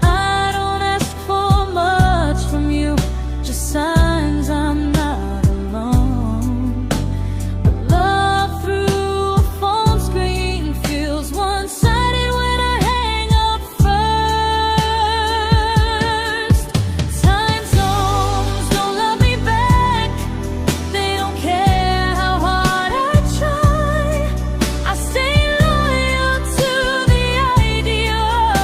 S1: I don't ask for much from you, just signs I'm not alone. But love through a phone screen feels one-sided when I hang up first. Time zones don't love me back, they don't care how hard I try. I stay loyal to the idea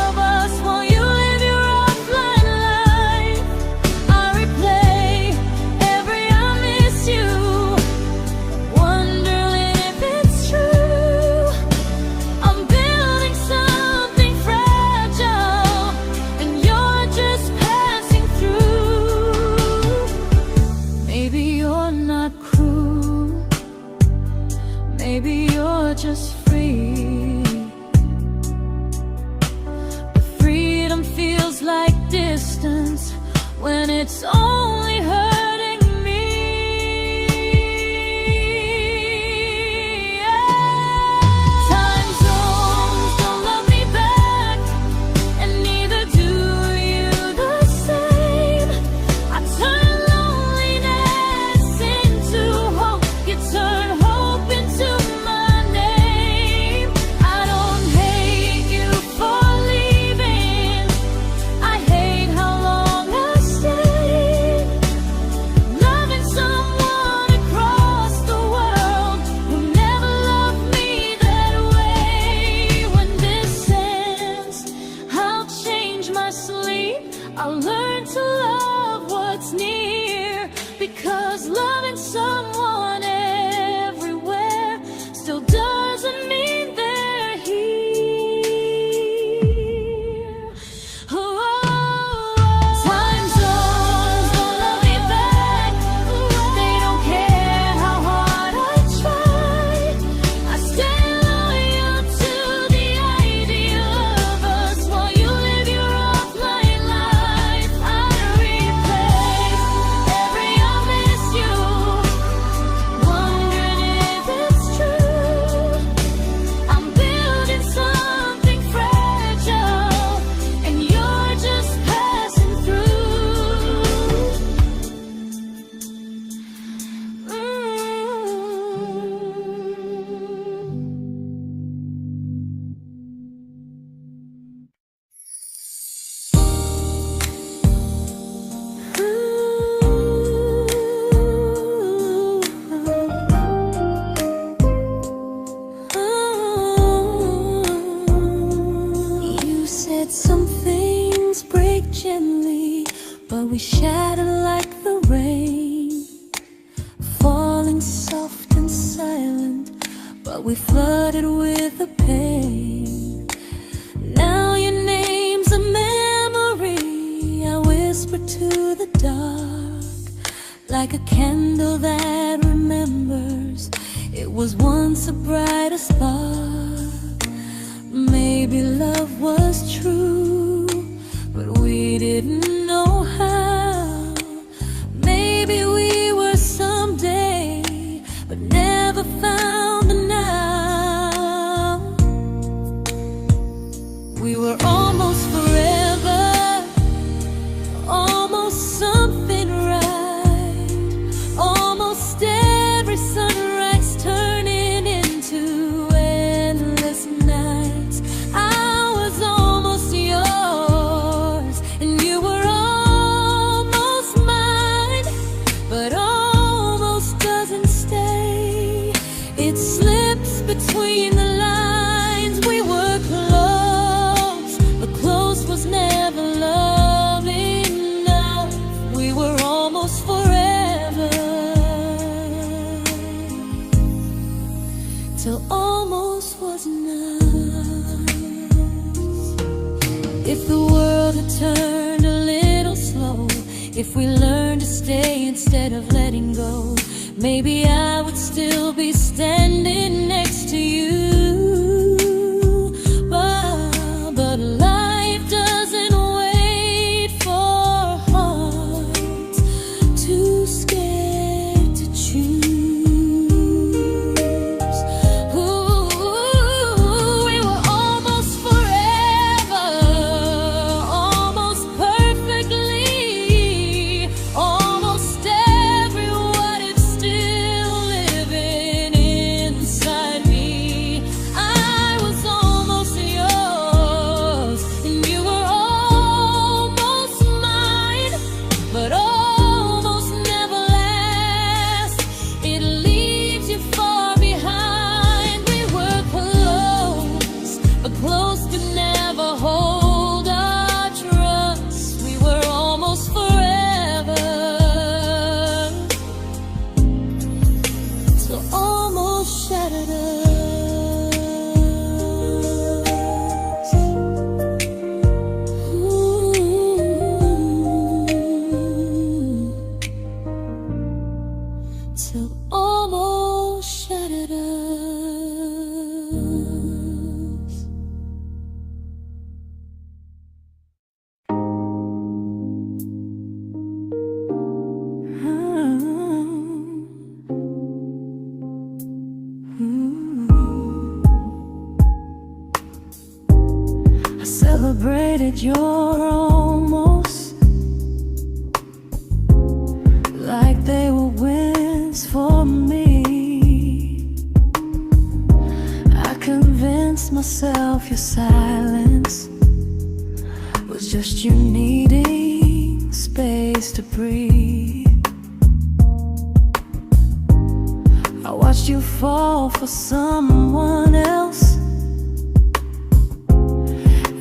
S1: of us while you live your offline life. I replay every I miss you, wondering if it's true. I'm building something fragile, and you're just passing through. Maybe you're not cruel, maybe you're just free. But freedom feels like distance when it's only hurting me. Time zones don't love me back, and neither do you the same. I turn loneliness into hope, you turn hope into my name. I don't hate you for leaving, I hate how long I stayed. Loving someone across the world who never loved me that way. When this ends, I'll change my sleep, I'll learn to love what's near, because loving someone everywhere still doesn't mean they're here. Time zones don't love me back, they don't care how hard I try. I stay loyal to the idea of us while you live your offline life. I replay every I miss you, wondering if it's true. I'm building something fragile, and you're just passing through. You said some things break gently, but we shatter like the rain, falling soft and silent, but we flooded with the pain. Now your name's a memory I whisper to the dark, like a candle that remembers it was once a brighter spark. Maybe love was true, but we didn't know how. Maybe we were someday, but never found the now. We were almost forever, almost something right, almost every sunrise turning into endless nights. I was almost yours, and you were almost mine, but almost doesn't stay. It slips between the lines. We were close, but close was never love enough. We were almost forever, till almost was enough. If the world had turned a little slow, if we learned to stay instead of letting go, maybe I would still be standing next to you. But life doesn't wait. celebrated your almost like they were wins for me. I convinced myself your silence was just you needing space to breathe. I watched you fall for someone else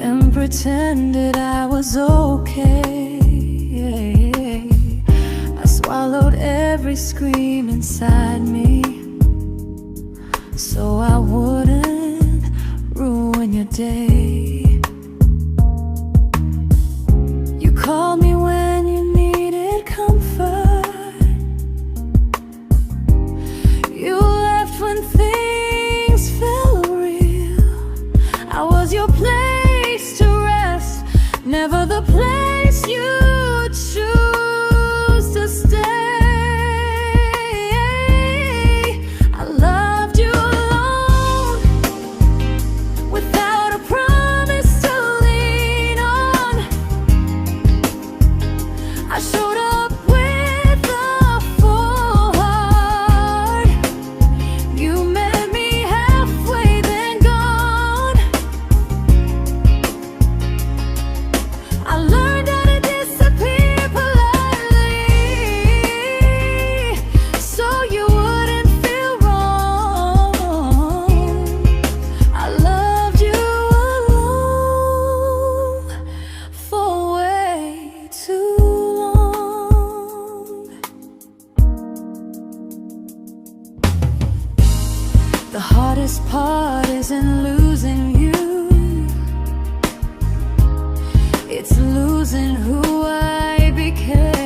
S1: and pretended I was okay. I swallowed every scream inside me so I wouldn't ruin your day. You called me when you needed comfort. You left when things felt real. I was your place to rest, never the place you choose to stay. I loved you alone, without a promise to lean on. I showed up with a full heart. You met me halfway, then gone. I learned how to disappear politely, so you wouldn't feel wrong. I loved you alone for way too long. The hardest part isn't losing you, it's losing who I became.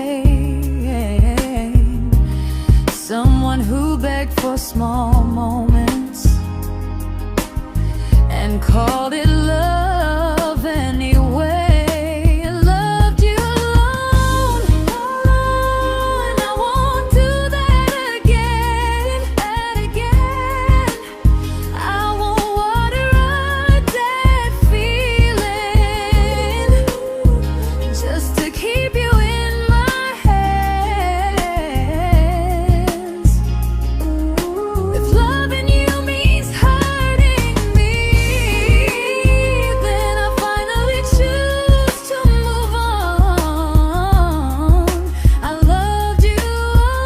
S1: Someone who begged for small moments and called it love anyway. I loved you alone, and I won't do that again. I won't water a dead feeling just to keep you in my hands. If loving you means hurting me, then I finally choose to move on. I loved you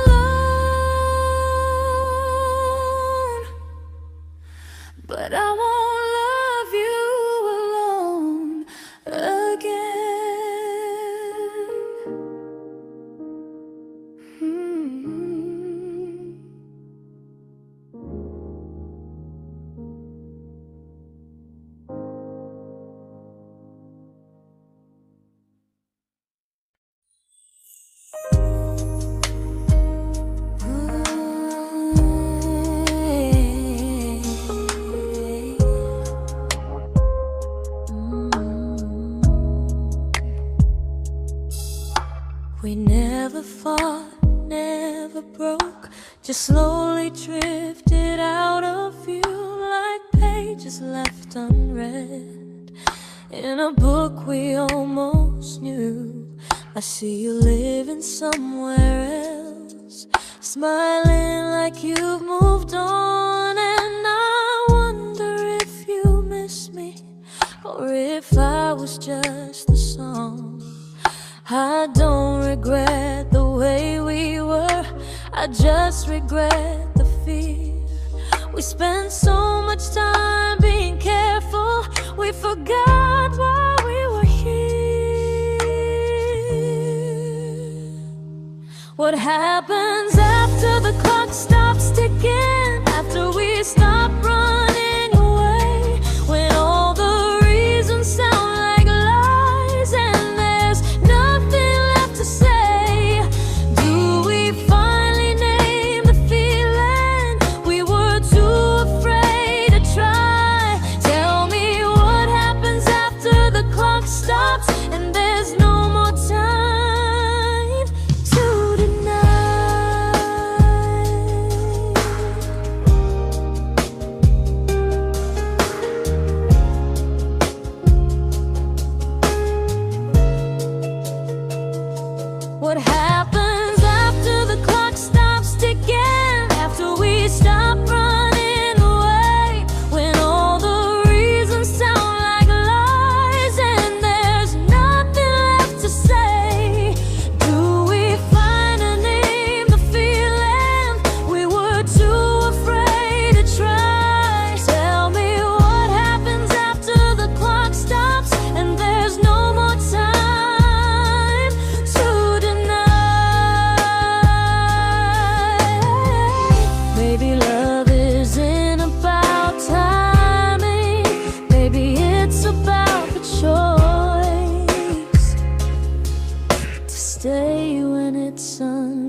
S1: alone, but I won't love you alone again. We never fought, never broke, just slowly drifted out of view like pages left unread in a book we almost knew. I see you living somewhere else, smiling like you've moved on, and I wonder if you miss me or if I was just the song. I don't regret the way we were, I just regret the fear. We spent so much time being careful, we forgot why we were here. What happens after the clock stops ticking, after we stop running away, when all the reasons sound like lies and there's nothing left to say? Do we finally name the feeling we were too afraid to try? Tell me what happens after the clock stops and there's no more time to deny.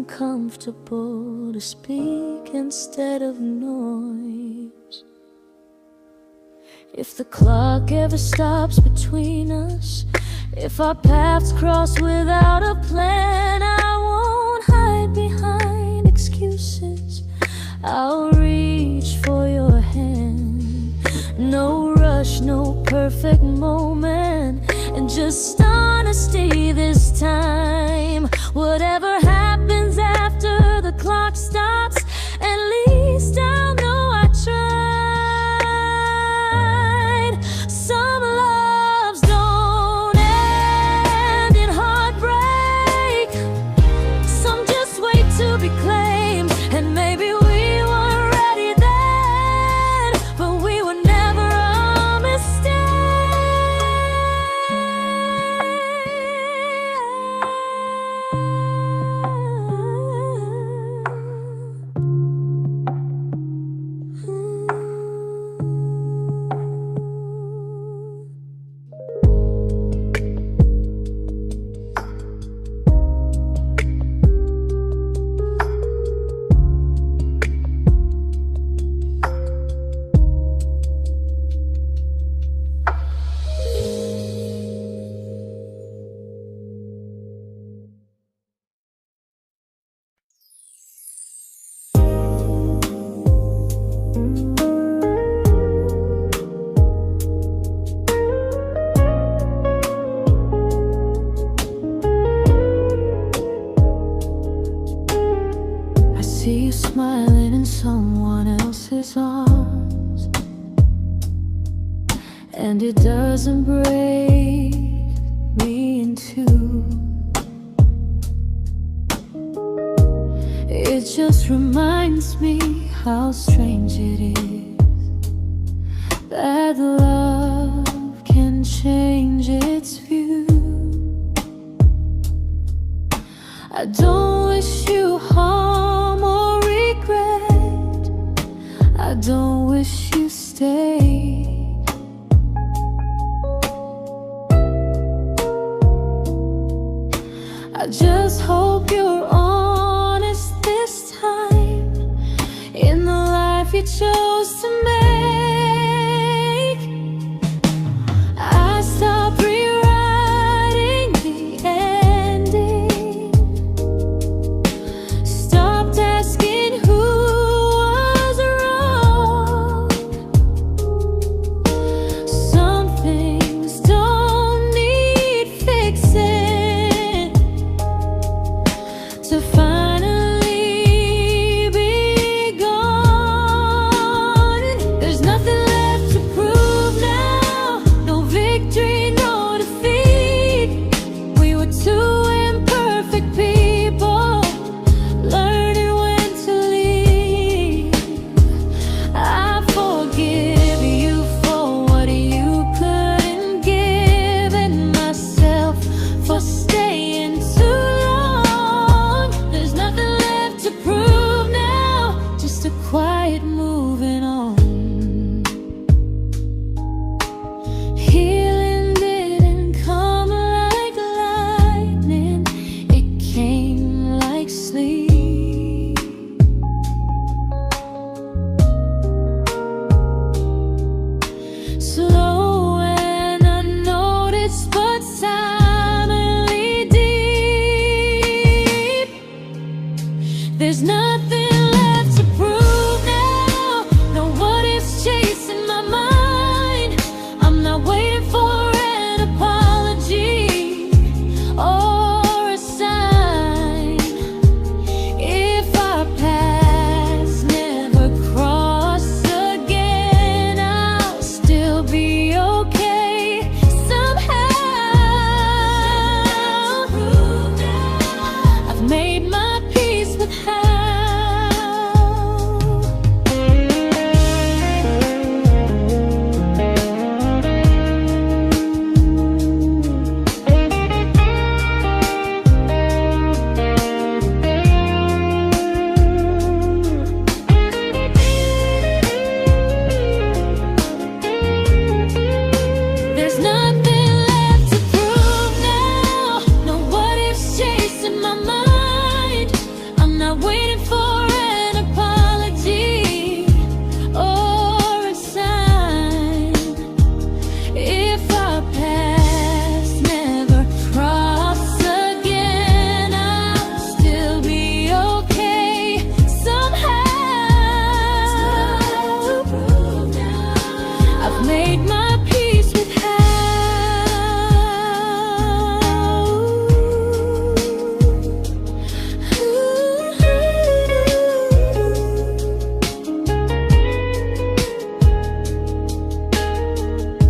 S1: uncomfortable to speak instead of noise. If the clock ever stops between us, if our paths cross without a plan, I won't hide behind excuses. I'll reach for your hand. No rush, no perfect moment, and just honesty this time. Whatever happens after the clock stops, at least I'll know I tried. Some loves don't end in heartbreak, some just wait to be claimed. And maybe we weren't ready then, but we were never a mistake. See you smiling in someone else's arms, and it doesn't break me in two. It just reminds me how strange it is that love can change its view. I don't wish you harm or regret, I don't wish you stay. I just hope you're honest this time in the life you chose to make. I stopped rewriting the ending, stopped asking who was wrong. made my peace with how.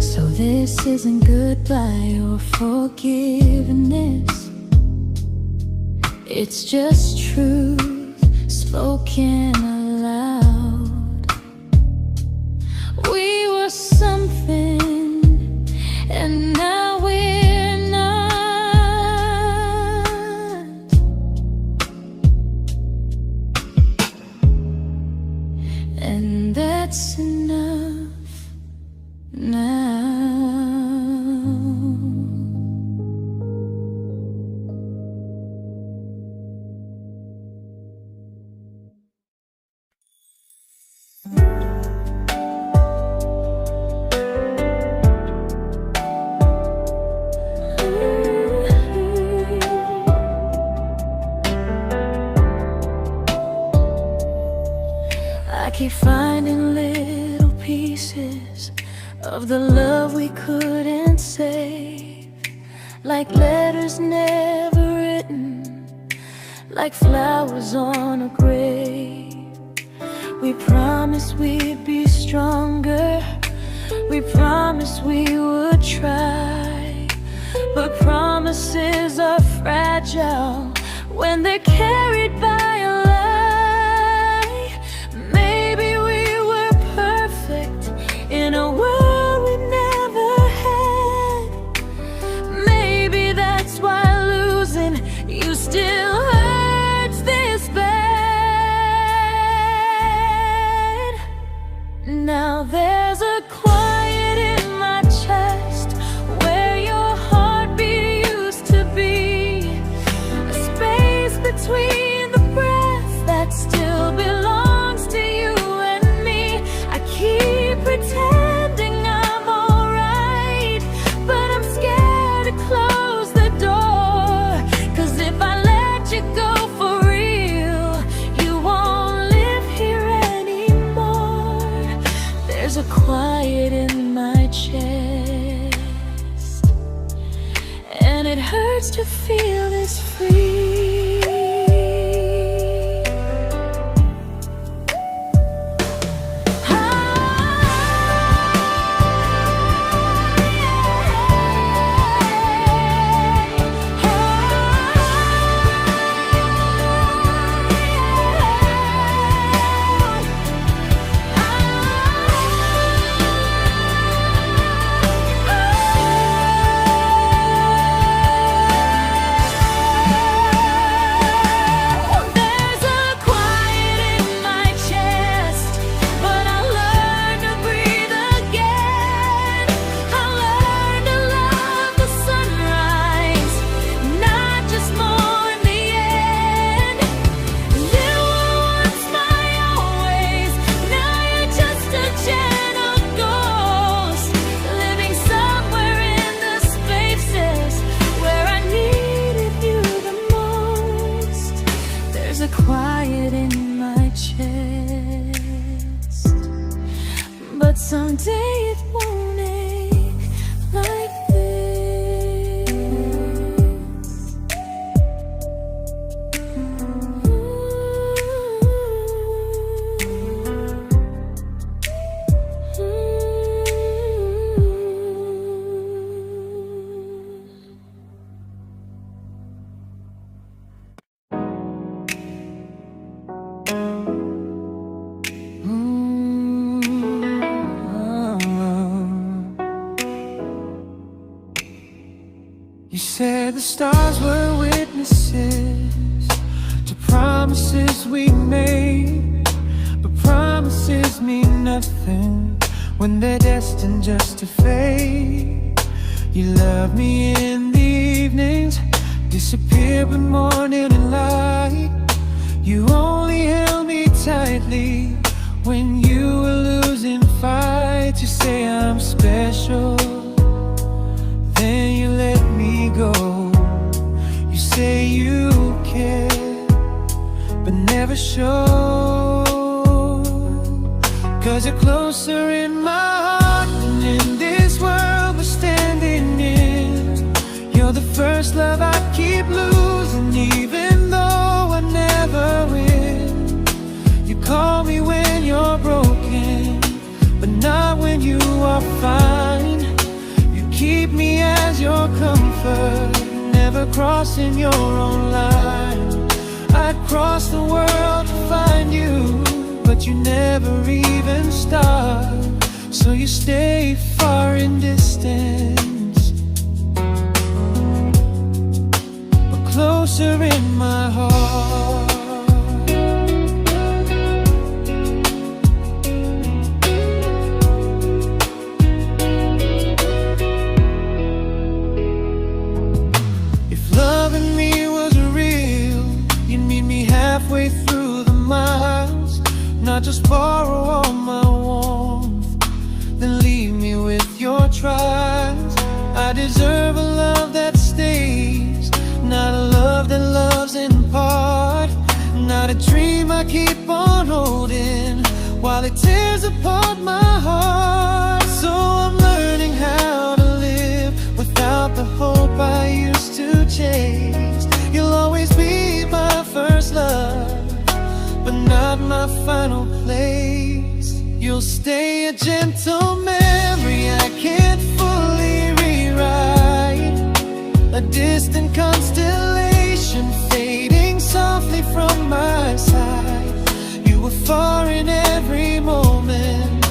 S1: So this isn't goodbye or forgiveness, it's just truth spoken aloud. We were something, and now we're not. And that's enough now. I keep finding little pieces of the love we couldn't save, like letters never written, like flowers on a grave. We promised we'd be stronger, we promised we would try, but promises are fragile when they're carried by a lie. Maybe we were perfect in a world we never had. Maybe that's why losing you still hurts this bad. Now there's a quiet in my chest where your heartbeat used to be, a space between the breaths that still belongs to you and me. I keep pretending I'm alright, but I'm scared to close the door, 'cause if I let you go for real, you won't live here anymore. There's a quiet in my chest, and it hurts to feel this free. Quiet in my chest, but someday it won't ache like this.
S2: You said the stars were witnesses to promises we made, but promises mean nothing when they're destined just to fade. You love me in the evenings, disappear when morning and light. You only held me tightly when you were losing fights. You say I'm special, then you let me go. You say you care, but never show, 'cause you're closer in my heart than prefer never crossing your own line. I'd cross the world to find you, but you never even start. So you stay far in distance, but closer in my heart. Halfway through the miles, not just borrow all my warmth, then leave me with your trials. I deserve a love that stays, not a love that loves in part, not a dream I keep on holding while it tears apart my heart. So I'm learning how to live without the hope I used to chase. You'll always be my first love, but not my final place. You'll stay a gentle memory I can't fully rewrite, a distant constellation fading softly from my side. You were far in every moment,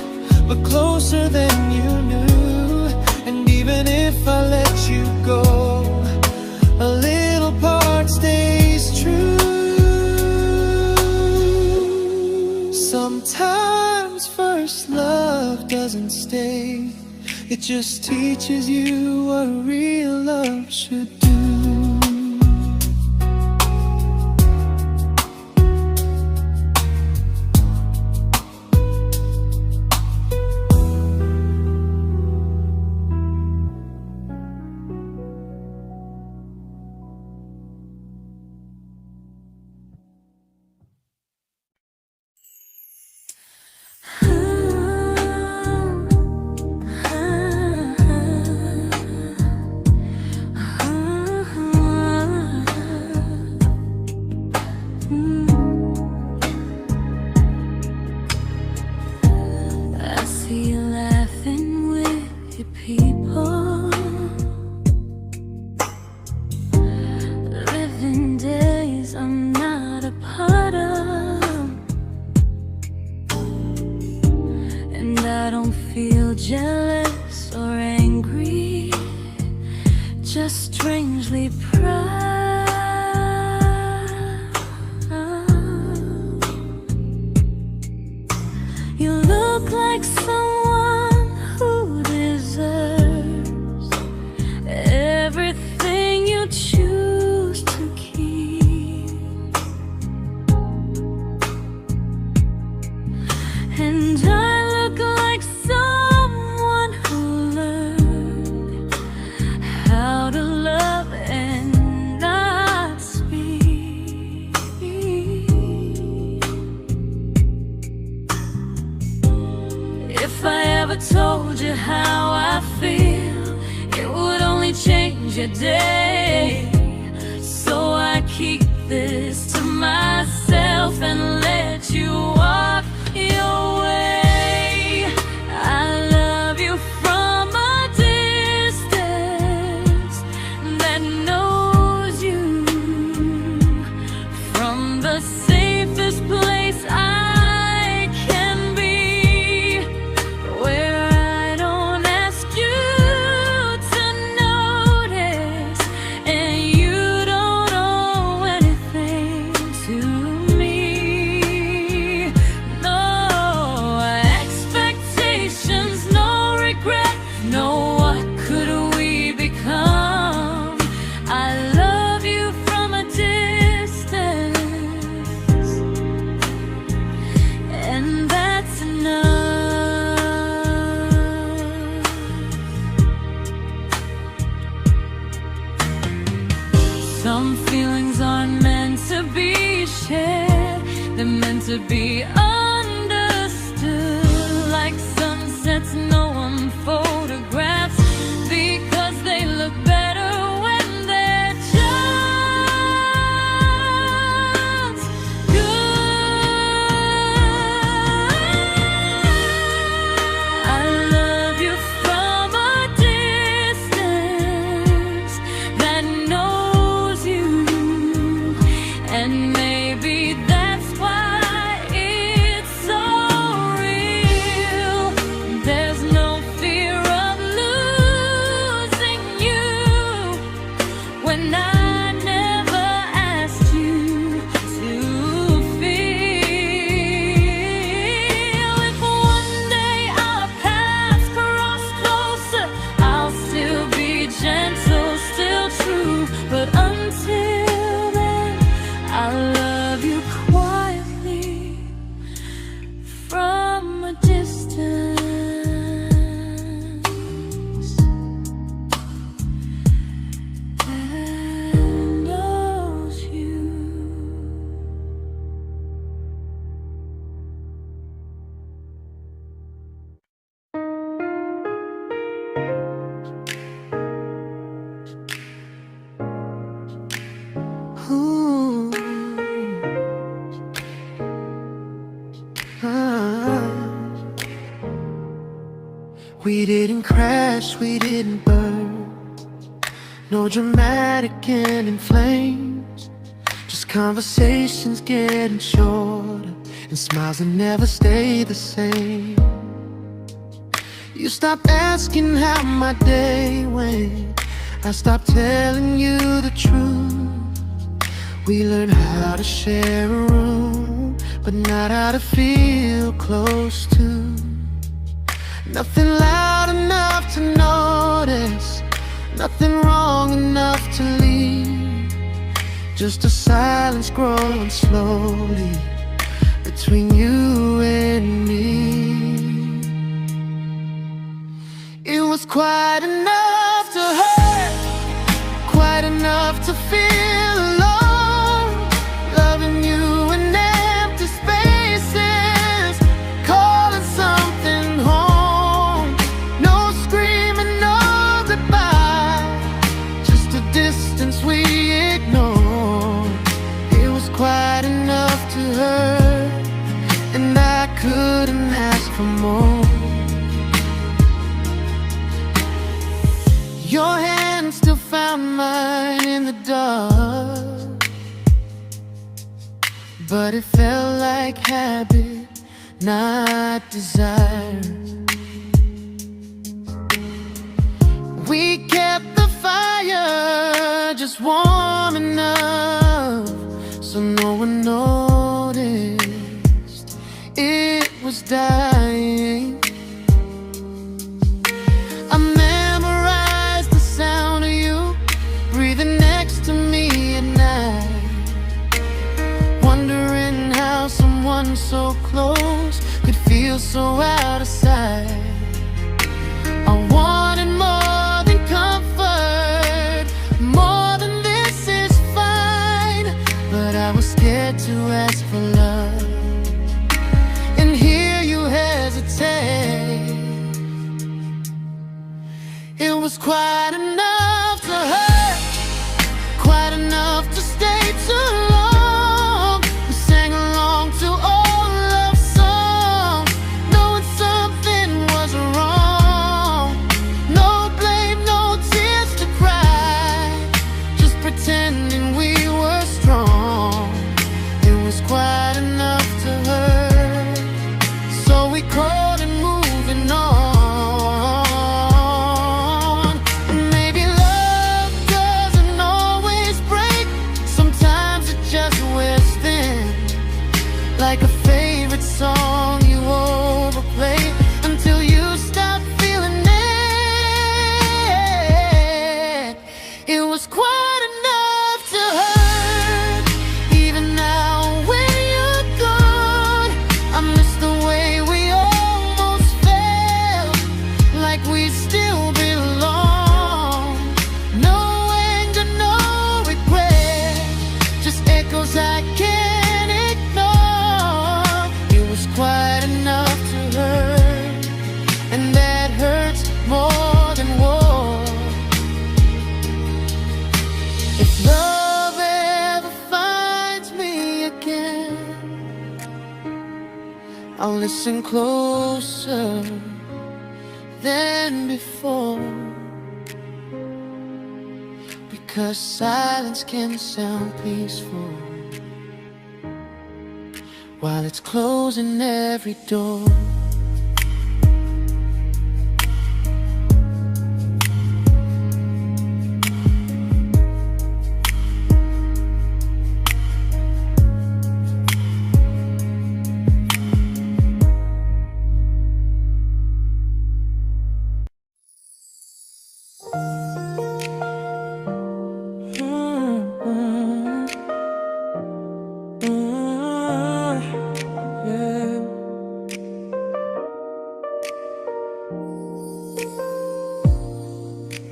S2: but closer than you knew. And even if I let you go, a little part stays true. Sometimes first love doesn't stay, it just teaches you what real love should do.
S1: Jealous or angry, just strangely proud. You look like someone who deserves everything you choose to keep. And I look like someone who learned how to love and not speak. If I ever told you how I feel, it would only change your day. So I keep this to myself and let you walk your way. I love you from a distance that knows you, from the safest place I can be, where I don't ask you to notice and you don't owe anything to me. No expectations, no regret, no what could we become. I love you from a distance, and that's enough. Some feelings aren't meant to be shared, they're meant to be understood. Like sunsets no one photographs, because they look better when they're just good. I love you from a distance
S2: We didn't crash, we didn't burn. No dramatic end in flames. Just conversations getting shorter, and smiles that never stay the same. You stopped asking how my day went. I stopped telling you the truth. We learned how to share a room, but not how to feel close to. Nothing loud enough to notice, nothing wrong enough to leave. Just a silence growing slowly between you and me. It was quite enough to hurt, quite enough to feel alone. Loving you in empty spaces, calling something home. No screaming, no goodbye, just a distance we ignored. It was quite enough to hurt, and I couldn't ask for more. Your hand still found mine in the dark, but it felt like habit, not desire. We kept the fire just warm enough so no one noticed it was dying. I memorized the sound of you breathing next to me at night, wondering how someone so close could feel so out of sight. I wanted more than comfort, more than this is fine, but I was scared to ask for love and hear you hesitate. It was quite enough to hurt, quite enough to stay too long. We sang along to old love songs, knowing something was wrong. No blame, no tears to cry, just pretending we were strong. It was quite enough to hurt, so we crawled and moving on. Like a favorite song you overplay until you stop feeling it. It was quite enough to hurt. Even now when you're gone, I miss the way we almost felt, like we still belong. No anger, no regret, just echoes I can't ignore. It was quite enough to hurt, and that hurts more than war. If love ever finds me again, I'll listen closer than before, because silence can sound peaceful while it's closing every door.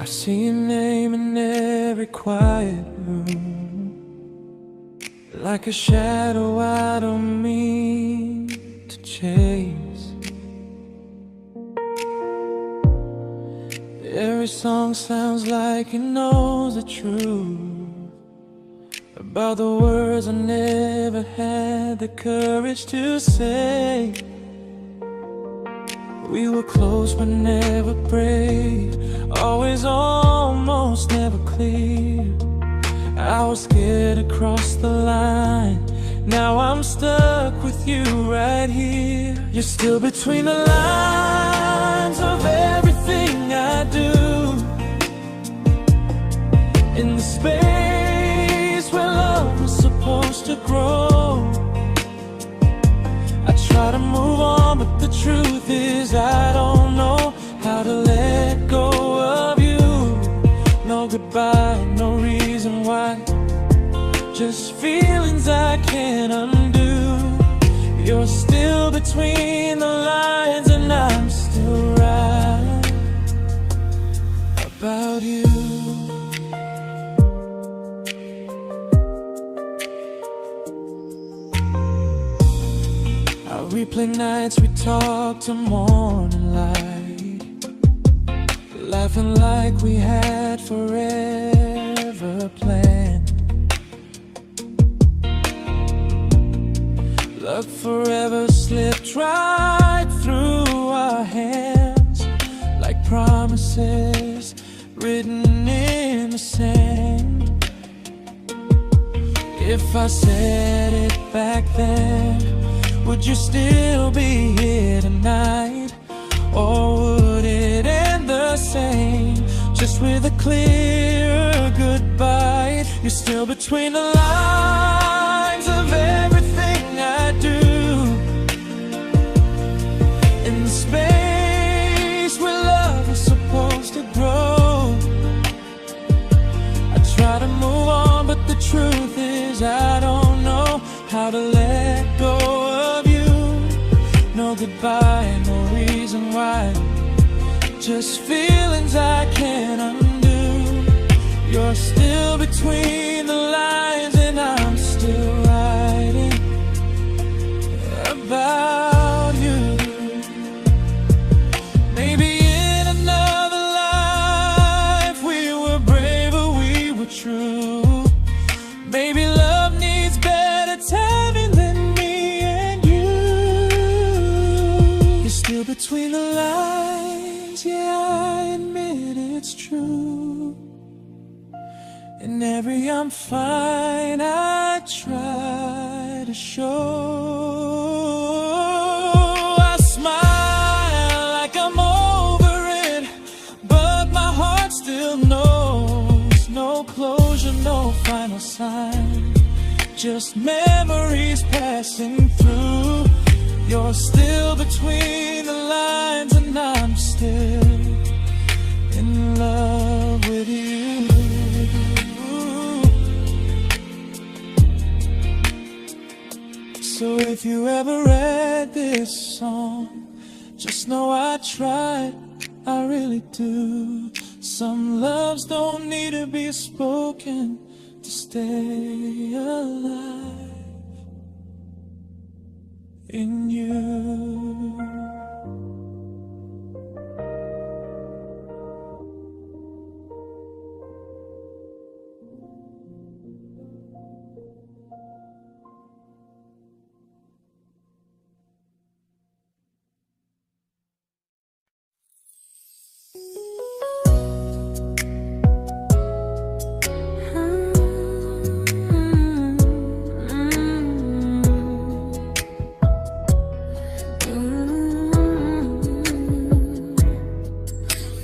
S2: I see your name in every quiet room, like a shadow I don't mean to chase. Every song sounds like it knows the truth about the words I never had the courage to say. We were close but never brave, always almost never clear. I was scared to cross the line, now I'm stuck with you right here. You're still between the lines of everything I do, in the space where love was supposed to grow. I try to move on, but the truth is I don't know how to let go of you. No goodbye, no reason why, just feelings I can't undo. You're still between the lines and I'm still right about you. I replay nights we talk to morning light, laughing like we had forever planned. Luck forever slipped right through our hands, like promises written in the sand. If I said it back then, would you still be here tonight? Or would it end the same, just with a clearer goodbye? You're still between the lines of everything I do, in the space where love is supposed to grow. I try to move on, but the truth is I don't know how to let go of you. No goodbye, no reason why, just feelings I can't undo. You're still between the lines and I'm still writing about you. Maybe in another life we were braver, we were true. Maybe love needs better timing than me and you. You're still between the lines, yeah, I admit it's true. In every I'm fine I try to show. I smile like I'm over it, but my heart still knows. No closure, no final sign, just memories passing through. You're still between the lines and I'm still in love with you. So if you ever read this song, just know I tried, I really do. Some loves don't need to be spoken to stay alive in you.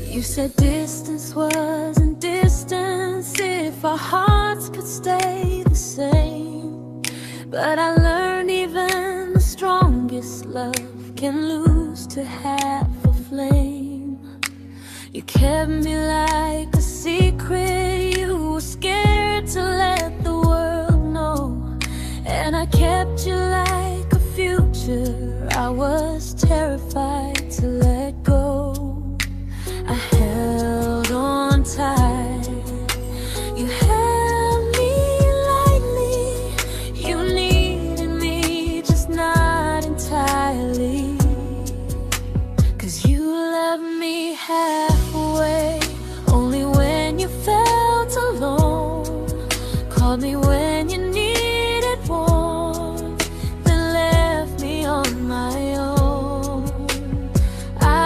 S1: You said distance wasn't distance if our hearts could stay the same. But I learned even the strongest love can lose to half a flame. You kept me like a secret, you were scared to let the world know. And I kept you like a future, I was terrified to let go. I held on tight, you held me lightly. You needed me, just not entirely. 'Cause you left me halfway, only when you felt alone. Called me when you needed warmth, then left me on my own. I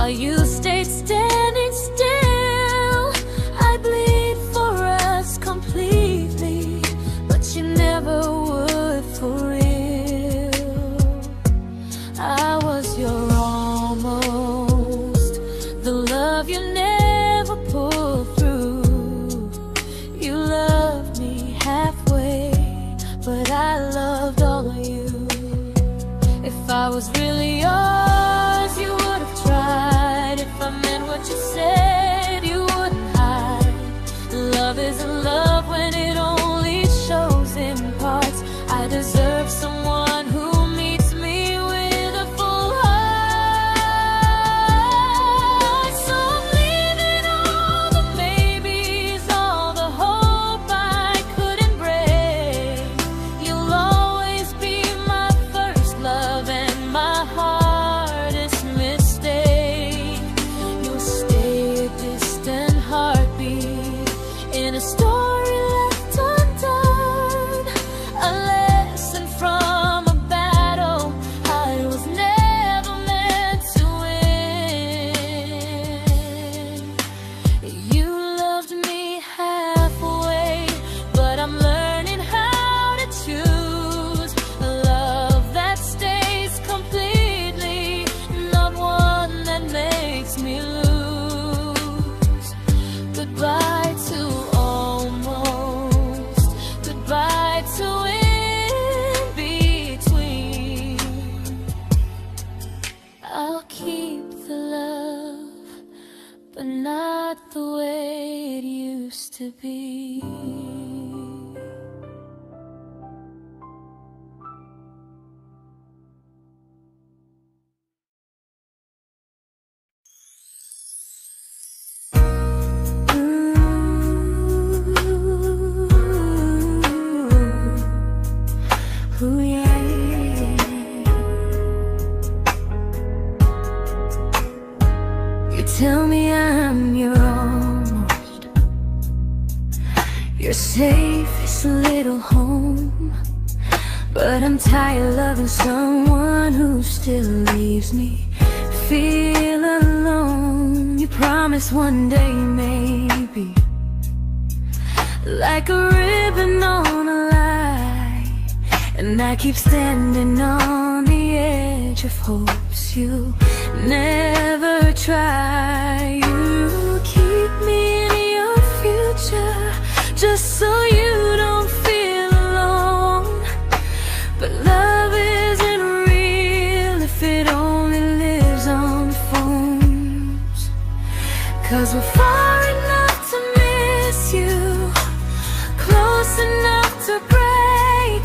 S1: while you stayed standing still. I bleed for us completely, but you never would for real. I was your almost, the love you never pulled through. You loved me halfway, but I loved all of you. If I was really yours, you would have tried. If I meant what you said, you wouldn't hide. Love isn't love when it only shows in parts. I deserve someone who meets me with a full heart. So I'm leaving all the maybes, all the hope I couldn't break. You'll always be my first love and my hardest mistake. You'll stay a distant heartbeat in a story left undone, a lesson from a battle I was never meant to win. You loved me halfway, but I'm learning how to choose a love that stays completely, not one that makes me lose. Goodbye to almost, goodbye to in between. I'll keep the love, but not the way it used to be. Ooh, yeah. You tell me I'm your almost, your safest little home, but I'm tired loving someone who still leaves me feel alone. You promise one day maybe, like a ribbon on a line, and I keep standing on the edge of hopes you never try. You keep me in your future just so you don't feel alone. But love isn't real if it only lives on phones. 'Cause we're far enough to miss you, close enough to break.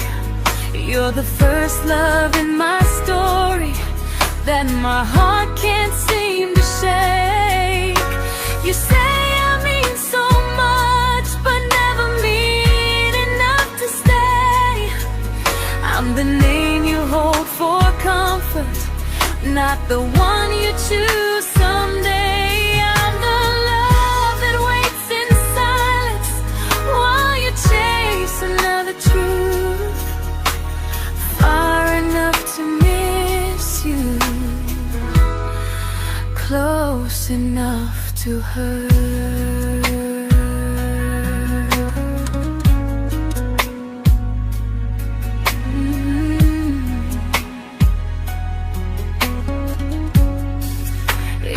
S1: You're the first love in my story that my heart can't seem to shake. You say I mean so much, but never mean enough to stay. I'm the name you hold for comfort, not the one you choose someday. I'm the love that waits in silence while you chase another truth. Far enough to miss you, close enough to hurt.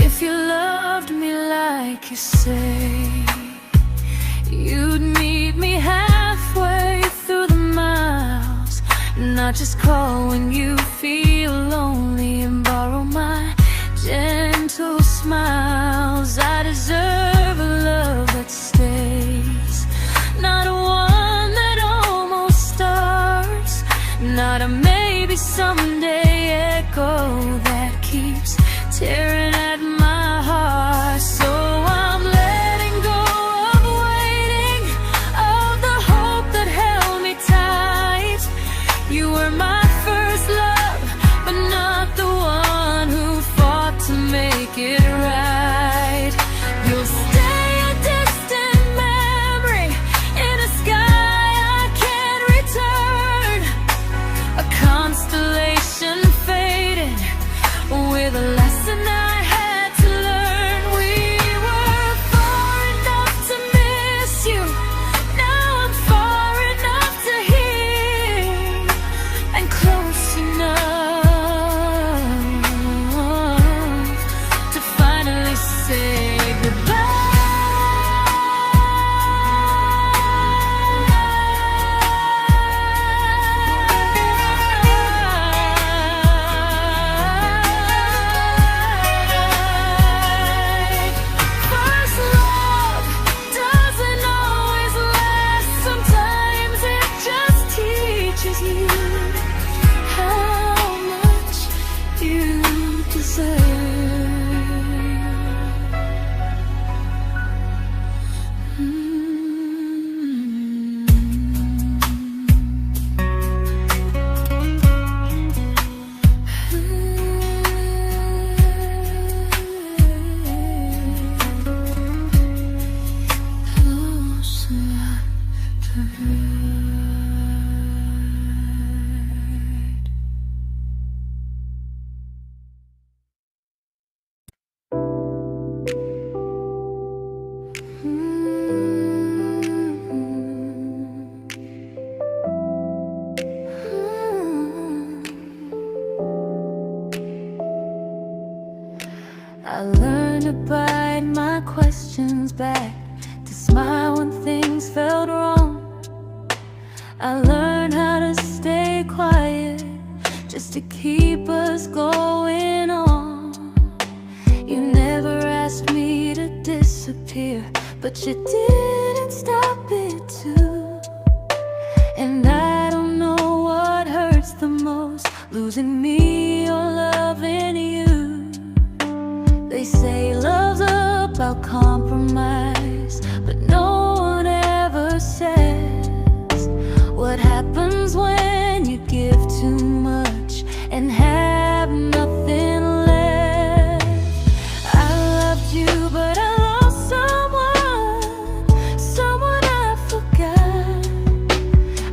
S1: If you loved me like you say, you'd meet me halfway through the miles, not just call when you feel lonely and borrow my gentle smiles. I deserve a love that stays, not one that almost starts, not a maybe someday echo that keeps tearing at my heart. So I'm letting go of waiting, of the hope that held me tight. You were my first love, but not the one who fought to make it right. You'll stay a distant memory in a sky I can't return, a constellation faded with a lesson I had I learned to bite my questions back, to smile when things felt wrong. I learned how to stay quiet, just to keep us going on. You never asked me to disappear, but you didn't stop it too. And I don't know what hurts the most, losing me or loving you. They say love's about compromise, but no one ever says what happens when you give too much and have nothing left. I loved you, but I lost someone I forgot.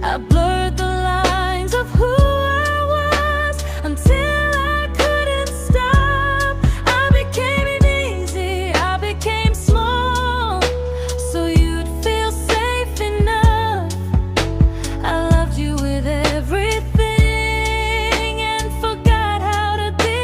S1: I blurred the lines of who I was until I couldn't stop. I became easy, I became small, so you'd feel safe enough. I loved you with everything and forgot how to be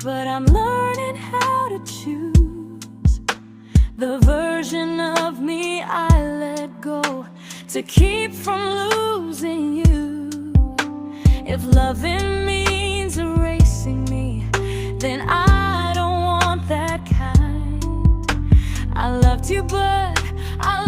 S1: but I'm learning how to choose the version of me I let go to keep from losing you. If loving means erasing me, then I don't want that kind. I loved you, but I